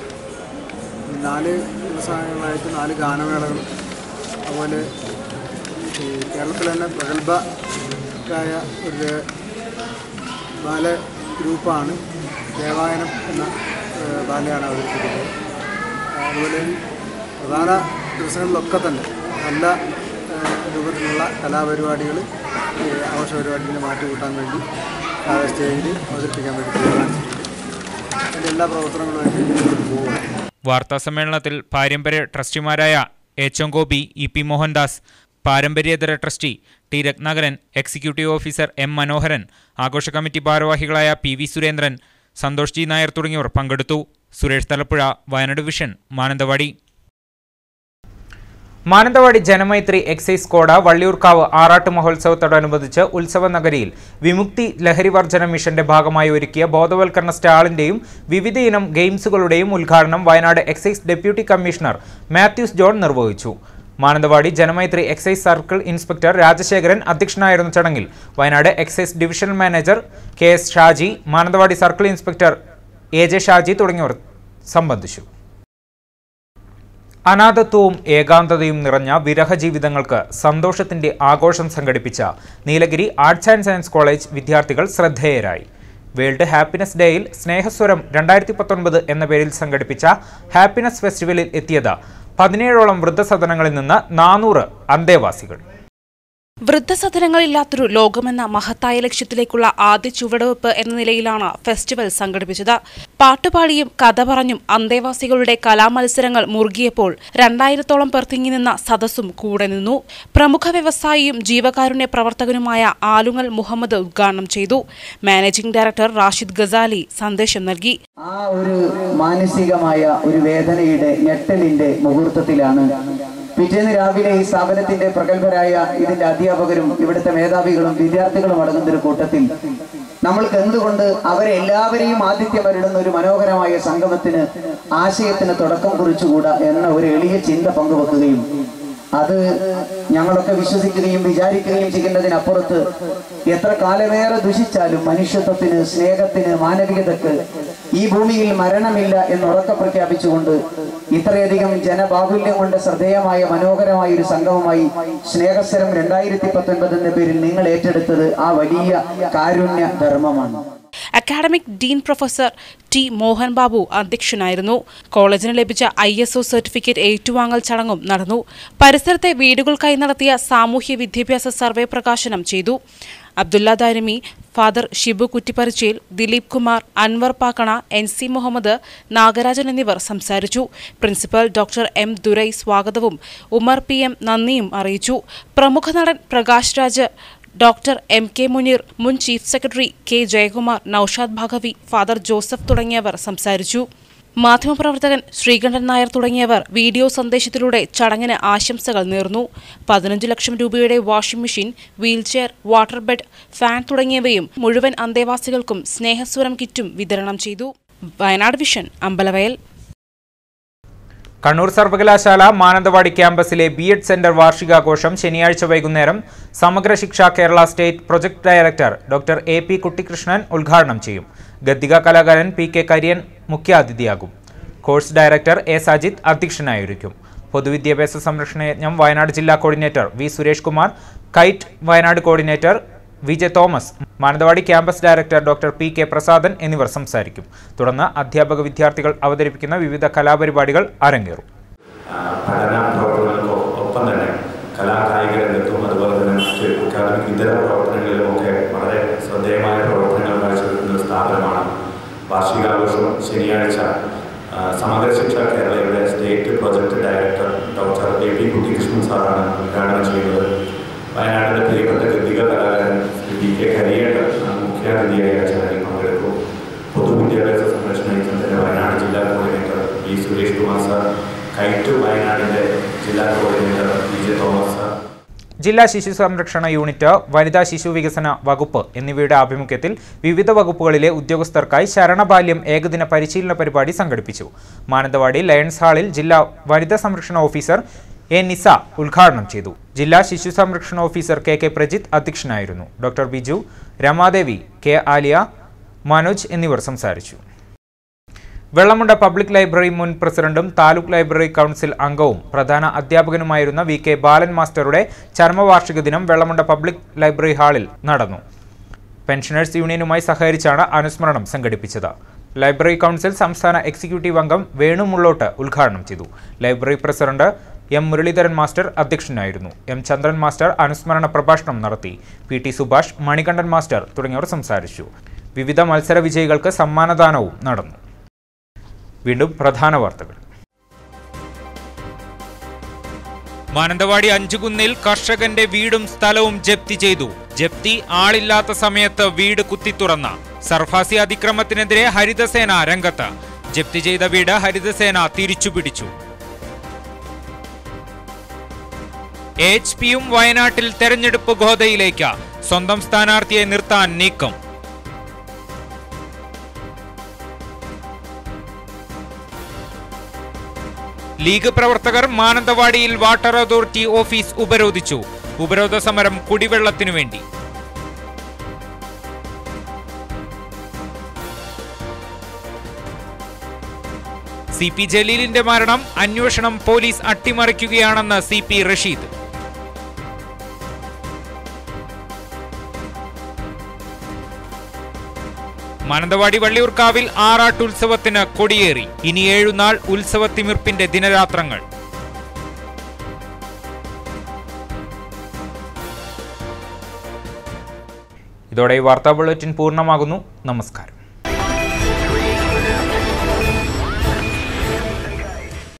4 ദിവസങ്ങളായിട്ട് 4 ഗാനമേളകൾ, അതുപോലെ കേരളത്തിൽ തന്നെ പ്രഗത്ഭരായ ഒരു ബാല ഗ്രൂപ്പാണ് ദേവായനം എന്ന ബാലയാണ് അവതരിപ്പിക്കുന്നത്. അതുപോലെ പ്രധാന ദിവസങ്ങളിലൊക്കെ തന്നെ നല്ല രൂപത്തിലുള്ള കലാപരിപാടികൾ ആഘോഷ പരിപാടികളെ മാറ്റിക്കൂട്ടാൻ വേണ്ടി സ്റ്റേജിൽ അവതരിപ്പിക്കാൻ വേണ്ടി തീരുമാനിച്ചിട്ടുണ്ട്. അതിൻ്റെ എല്ലാ പ്രവർത്തനങ്ങളുമായിട്ട് മുന്നോട്ട് പോകുകയാണ്. വാർത്താ സമ്മേളനത്തിൽ പാരമ്പര്യ ട്രസ്റ്റിമാരായ HM ഗോപി, EP മോഹൻദാസ്, പാരമ്പര്യേതര trustee T Ratnakaran, executive officer M Manoharan, ആഘോഷ കമ്മിറ്റി ഭാരവാഹികളായ പി സുരേന്ദ്രൻ, സന്തോഷ് ജി നായർ തുടങ്ങിയവർ പങ്കെടുത്തു. Suresh Thalappuzha, Wayanad vision, Mananthavady. Mananthavady Janamaithri excise squad Valliyoorkavu Arattu മഹോത്സവത്തോടനുബന്ധിച്ച് ഉത്സവ നഗരിയിൽ വിമുക്തി ലഹരിവർജന മിഷന്റെ ഭാഗമായി ഒരുക്കിയ ബോധവൽക്കരണ സ്റ്റാളിന്റെയും വിവിധയിനം ഗെയിംസുകളുടെയും ഉദ്ഘാടനം Wayanad excise deputy commissioner Mathews John നിർവഹിച്ചു. Mananthavady Janamaithri excise circle inspector Rajasekharan അധ്യക്ഷനായിരുന്ന ചടങ്ങിൽ Wayanad excise divisional manager KS Shaji, Mananthavady circle inspector AJ Shaji തുടങ്ങിയവർ സംബന്ധിച്ചു. അനാഥത്വവും ഏകാന്തതയും നിറഞ്ഞ വിരഹ ജീവിതങ്ങൾക്ക് സന്തോഷത്തിന്റെ ആഘോഷം സംഘടിപ്പിച്ച Nilgiri arts and science college വിദ്യാർത്ഥികൾ ശ്രദ്ധേയരായി. വേൾഡ് ഹാപ്പിനെസ് ഡേയിൽ സ്നേഹസ്വരം 2019 എന്ന പേരിൽ സംഘടിപ്പിച്ച ഹാപ്പിനെസ് ഫെസ്റ്റിവലിൽ എത്തിയത് 17ഓളം വൃദ്ധസദനങ്ങളിൽ നിന്ന് 400 അന്തേവാസികൾ. വൃദ്ധസദനങ്ങളില്ലാത്തൊരു ലോകമെന്ന മഹത്തായ ലക്ഷ്യത്തിലേക്കുള്ള ആദ്യ ചുവടുവെപ്പ് എന്ന നിലയിലാണ് ഫെസ്റ്റിവൽ സംഘടിപ്പിച്ചത്. പാട്ടുപാടിയും കഥ പറഞ്ഞും അന്തേവാസികളുടെ കലാമത്സരങ്ങൾ മുറുകിയപ്പോൾ 2000ഓളം പേർ തിങ്ങി നിന്ന സദസ്സും കൂടെ നിന്നു. പ്രമുഖ വ്യവസായിയും ജീവകാരുണ്യ പ്രവർത്തകനുമായ ആലുങ്ങൽ മുഹമ്മദ് ഉദ്ഘാടനം ചെയ്തു. മാനേജിംഗ് ഡയറക്ടർ റാഷിദ് ഗസാലി സന്ദേശം നൽകി. ആ ഒരു മാനസികമായ ഒരു വേദനയുടെ ഞെട്ടലിന്റെ മുഹൂർത്തത്തിലാണ് പിറ്റേന്ന് രാവിലെ ഈ സ്ഥാപനത്തിന്റെ പ്രഗത്ഭരായ ഇതിന്റെ അധ്യാപകരും ഇവിടുത്തെ മേധാവികളും വിദ്യാർത്ഥികളും അടങ്ങുന്നൊരു കൂട്ടത്തിൽ നമ്മൾക്ക് എന്തുകൊണ്ട് അവരെ എല്ലാവരെയും ആതിഥ്യമരുടുന്ന ഒരു മനോഹരമായ സംഗമത്തിന് ആശയത്തിന് തുടക്കം കുറിച്ചുകൂടാ എന്ന ഒരു എളിയ ചിന്ത പങ്കുവെക്കുകയും അത് ഞങ്ങളൊക്കെ വിശ്വസിക്കുകയും വിചാരിക്കുകയും ചെയ്യുന്നതിനപ്പുറത്ത് എത്ര കാലമേറെ ദുഷിച്ചാലും മനുഷ്യത്വത്തിന്, സ്നേഹത്തിന്, മാനവികതയ്ക്ക് ഈ ഭൂമിയിൽ മരണമില്ല എന്ന് ഉറക്കെ പ്രഖ്യാപിച്ചുകൊണ്ട് ഇത്രയധികം ജനബാഹുല്യം കൊണ്ട് ശ്രദ്ധേയമായ മനോഹരമായ ഒരു സംഗമമായി സ്നേഹസ്വരം 2019 എന്ന പേരിൽ നിങ്ങൾ ഏറ്റെടുത്തത് ആ വലിയ കാരുണ്യ ധർമ്മമാണ്. Academic dean professor T Mohan Babu അധ്യക്ഷനായിരുന്നു. കോളേജിന് ലഭിച്ച ISO സർട്ടിഫിക്കറ്റ് ഏറ്റുവാങ്ങൽ ചടങ്ങും നടന്നു. പരിസരത്തെ വീടുകൾക്കായി നടത്തിയ സാമൂഹ്യ വിദ്യാഭ്യാസ സർവേ പ്രകാശനം ചെയ്തു. അബ്ദുല്ല ദാരിമി, ഫാദർ ഷിബു കുറ്റിപ്പറിച്ചേൽ, ദിലീപ് കുമാർ, അൻവർ പാക്കണ, NC മുഹമ്മദ്, നാഗരാജൻ എന്നിവർ സംസാരിച്ചു. പ്രിൻസിപ്പൽ ഡോക്ടർ M ദുരൈ സ്വാഗതവും ഉമർ PM നന്ദിയും അറിയിച്ചു. പ്രമുഖ നടൻ പ്രകാശ് രാജ്, ഡോക്ടർ MK മുനീർ, മുൻ chief secretary K Jayakumar, Naushad Bhagavi, father Joseph തുടങ്ങിയവർ സംസാരിച്ചു. മാധ്യമപ്രവർത്തകൻ ശ്രീകണ്ഠൻ നായർ തുടങ്ങിയവർ വീഡിയോ സന്ദേശത്തിലൂടെ ചടങ്ങിന് ആശംസകൾ നേർന്നു. 15 ലക്ഷം രൂപയുടെ washing machine, wheelchair, water bed, fan തുടങ്ങിയവയും മുഴുവൻ അന്തേവാസികൾക്കും സ്നേഹസ്വരം കിറ്റും വിതരണം ചെയ്തു. വയനാട് വിഷൻ, അമ്പലവയൽ. കണ്ണൂർ സർവകലാശാല മാനന്തവാടി ക്യാമ്പസിലെ B.Ed സെന്റർ വാർഷികാഘോഷം ശനിയാഴ്ച വൈകുന്നേരം സമഗ്ര ശിക്ഷ Kerala state project director doctor AP Kuttikrishnan ഉദ്ഘാടനം ചെയ്യും. ഗദ്ദിക കലാകാരൻ PK കരിയൻ മുഖ്യാതിഥിയാകും. കോഴ്സ് ഡയറക്ടർ A സജിത് അധ്യക്ഷനായിരിക്കും. പൊതുവിദ്യാഭ്യാസ സംരക്ഷണ യജ്ഞം വയനാട് ജില്ലാ coordinator V Suresh Kumar, KITE Wayanad coordinator VJ Thomas, Mananthavady campus director doctor PK Prasadan എന്നിവർ സംസാരിക്കും. തുടർന്ന് അധ്യാപക വിദ്യാർത്ഥികൾ അവതരിപ്പിക്കുന്ന വിവിധ കലാപരിപാടികൾ അരങ്ങേറും. പഠന പ്രവർത്തനങ്ങൾക്കൊപ്പം തന്നെ കലാകായിക രംഗത്തും അതുപോലെ തന്നെ മറ്റ് അക്കാദമിക് ഇതര പ്രവർത്തനങ്ങളിലുമൊക്കെ വളരെ ശ്രദ്ധേയമായ പ്രവർത്തനങ്ങൾ കാഴ്ചവെക്കുന്ന ഒരു സ്ഥാപനമാണ്. വാർഷികാഘോഷം ശനിയാഴ്ച സമഗ്ര ശിക്ഷ കേരളയുടെ state project director doctor AP Kuttikrishnan സാറാണ് ഉദ്ഘാടനം ചെയ്യുന്നത്. വയനാടിൻ്റെ പ്രിയപ്പെട്ട ഗദ്ദിക കലാകാരൻ PK കരിയൻ മുഖ്യാതിഥിയായ ചടങ്ങിൽ പങ്കെടുക്കും. പൊതുവിദ്യാഭ്യാസ സംരക്ഷണ യജ്ഞത്തിൻ്റെ വയനാട് ജില്ലാ coordinator V Suresh Kumar sir, KITE വയനാടിൻ്റെ ജില്ലാ കോർഡിനേറ്റർ VJ തോമസ് സാർ, ജില്ലാ ശിശു സംരക്ഷണ യൂണിറ്റ്, വനിതാ ശിശു വികസന വകുപ്പ് എന്നിവയുടെ ആഭിമുഖ്യത്തിൽ വിവിധ വകുപ്പുകളിലെ ഉദ്യോഗസ്ഥർക്കായി ശരണബാല്യം ഏകദിന പരിശീലന പരിപാടി സംഘടിപ്പിച്ചു. മാനന്തവാടി ലയൺസ് ഹാളിൽ ജില്ലാ വനിതാ സംരക്ഷണ ഓഫീസർ A നിസ ഉദ്ഘാടനം ചെയ്തു. ജില്ലാ ശിശു സംരക്ഷണ ഓഫീസർ KK പ്രജിത്ത് അധ്യക്ഷനായിരുന്നു. ഡോക്ടർ ബിജു, രമാദേവി, K ആലിയ, മനോജ് എന്നിവർ സംസാരിച്ചു. വെള്ളമുണ്ട പബ്ലിക് ലൈബ്രറി മുൻ പ്രസിഡന്റും താലൂക്ക് ലൈബ്രറി കൗൺസിൽ അംഗവും പ്രധാന അധ്യാപകനുമായിരുന്ന VK ബാലൻ മാസ്റ്ററുടെ ചരമവാർഷിക ദിനം വെള്ളമുണ്ട പബ്ലിക് ലൈബ്രറി ഹാളിൽ നടന്നു. പെൻഷനേഴ്സ് യൂണിയനുമായി സഹകരിച്ചാണ് അനുസ്മരണം സംഘടിപ്പിച്ചത്. ലൈബ്രറി കൗൺസിൽ സംസ്ഥാന എക്സിക്യൂട്ടീവ് അംഗം വേണു മുള്ളോട്ട് ഉദ്ഘാടനം ചെയ്തു. Library president M Muraleedharan master അധ്യക്ഷനായിരുന്നു. M ചന്ദ്രൻ മാസ്റ്റർ അനുസ്മരണ പ്രഭാഷണം നടത്തി. PT സുഭാഷ്, മണികണ്ഠൻ മാസ്റ്റർ തുടങ്ങിയവർ സംസാരിച്ചു. വിവിധ മത്സര വിജയികൾക്ക് സമ്മാനദാനവും നടന്നു. വീണ്ടും പ്രധാന വാർത്തകൾ. മാനന്തവാടി അഞ്ചുകുന്നിൽ കർഷകന്റെ വീടും സ്ഥലവും ജപ്തി ചെയ്തു. ജപ്തി ആളില്ലാത്ത സമയത്ത് വീട് കുത്തിത്തുറന്ന. സർഫാസി അതിക്രമത്തിനെതിരെ ഹരിതസേന രംഗത്ത്. ജപ്തി ചെയ്ത വീട് ഹരിതസേന തിരിച്ചുപിടിച്ചു. HPയും വയനാട്ടിൽ തെരഞ്ഞെടുപ്പ് ഗോതയിലേക്ക്. സ്വന്തം സ്ഥാനാർത്ഥിയെ നിർത്താൻ നീക്കം. ലീഗ് പ്രവർത്തകർ മാനന്തവാടിയിൽ വാട്ടർ അതോറിറ്റി ഓഫീസ് ഉപരോധിച്ചു. ഉപരോധ സമരം കുടിവെള്ളത്തിനു വേണ്ടി. CP ജലീലിന്റെ മരണം അന്വേഷണം പോലീസ് അട്ടിമറിക്കുകയാണെന്ന് CP റഷീദ്. മാനന്തവാടി വള്ളിയൂർക്കാവിൽ ആറാട്ടുത്സവത്തിന് കൊടിയേറി. ഇനി 7 നാൾ ഉത്സവത്തിമിർപ്പിന്റെ ദിനരാത്രങ്ങൾ. ഇതോടെ ഈ വാർത്താ ബുള്ളറ്റിൻ പൂർണ്ണമാകുന്നു. നമസ്കാരം.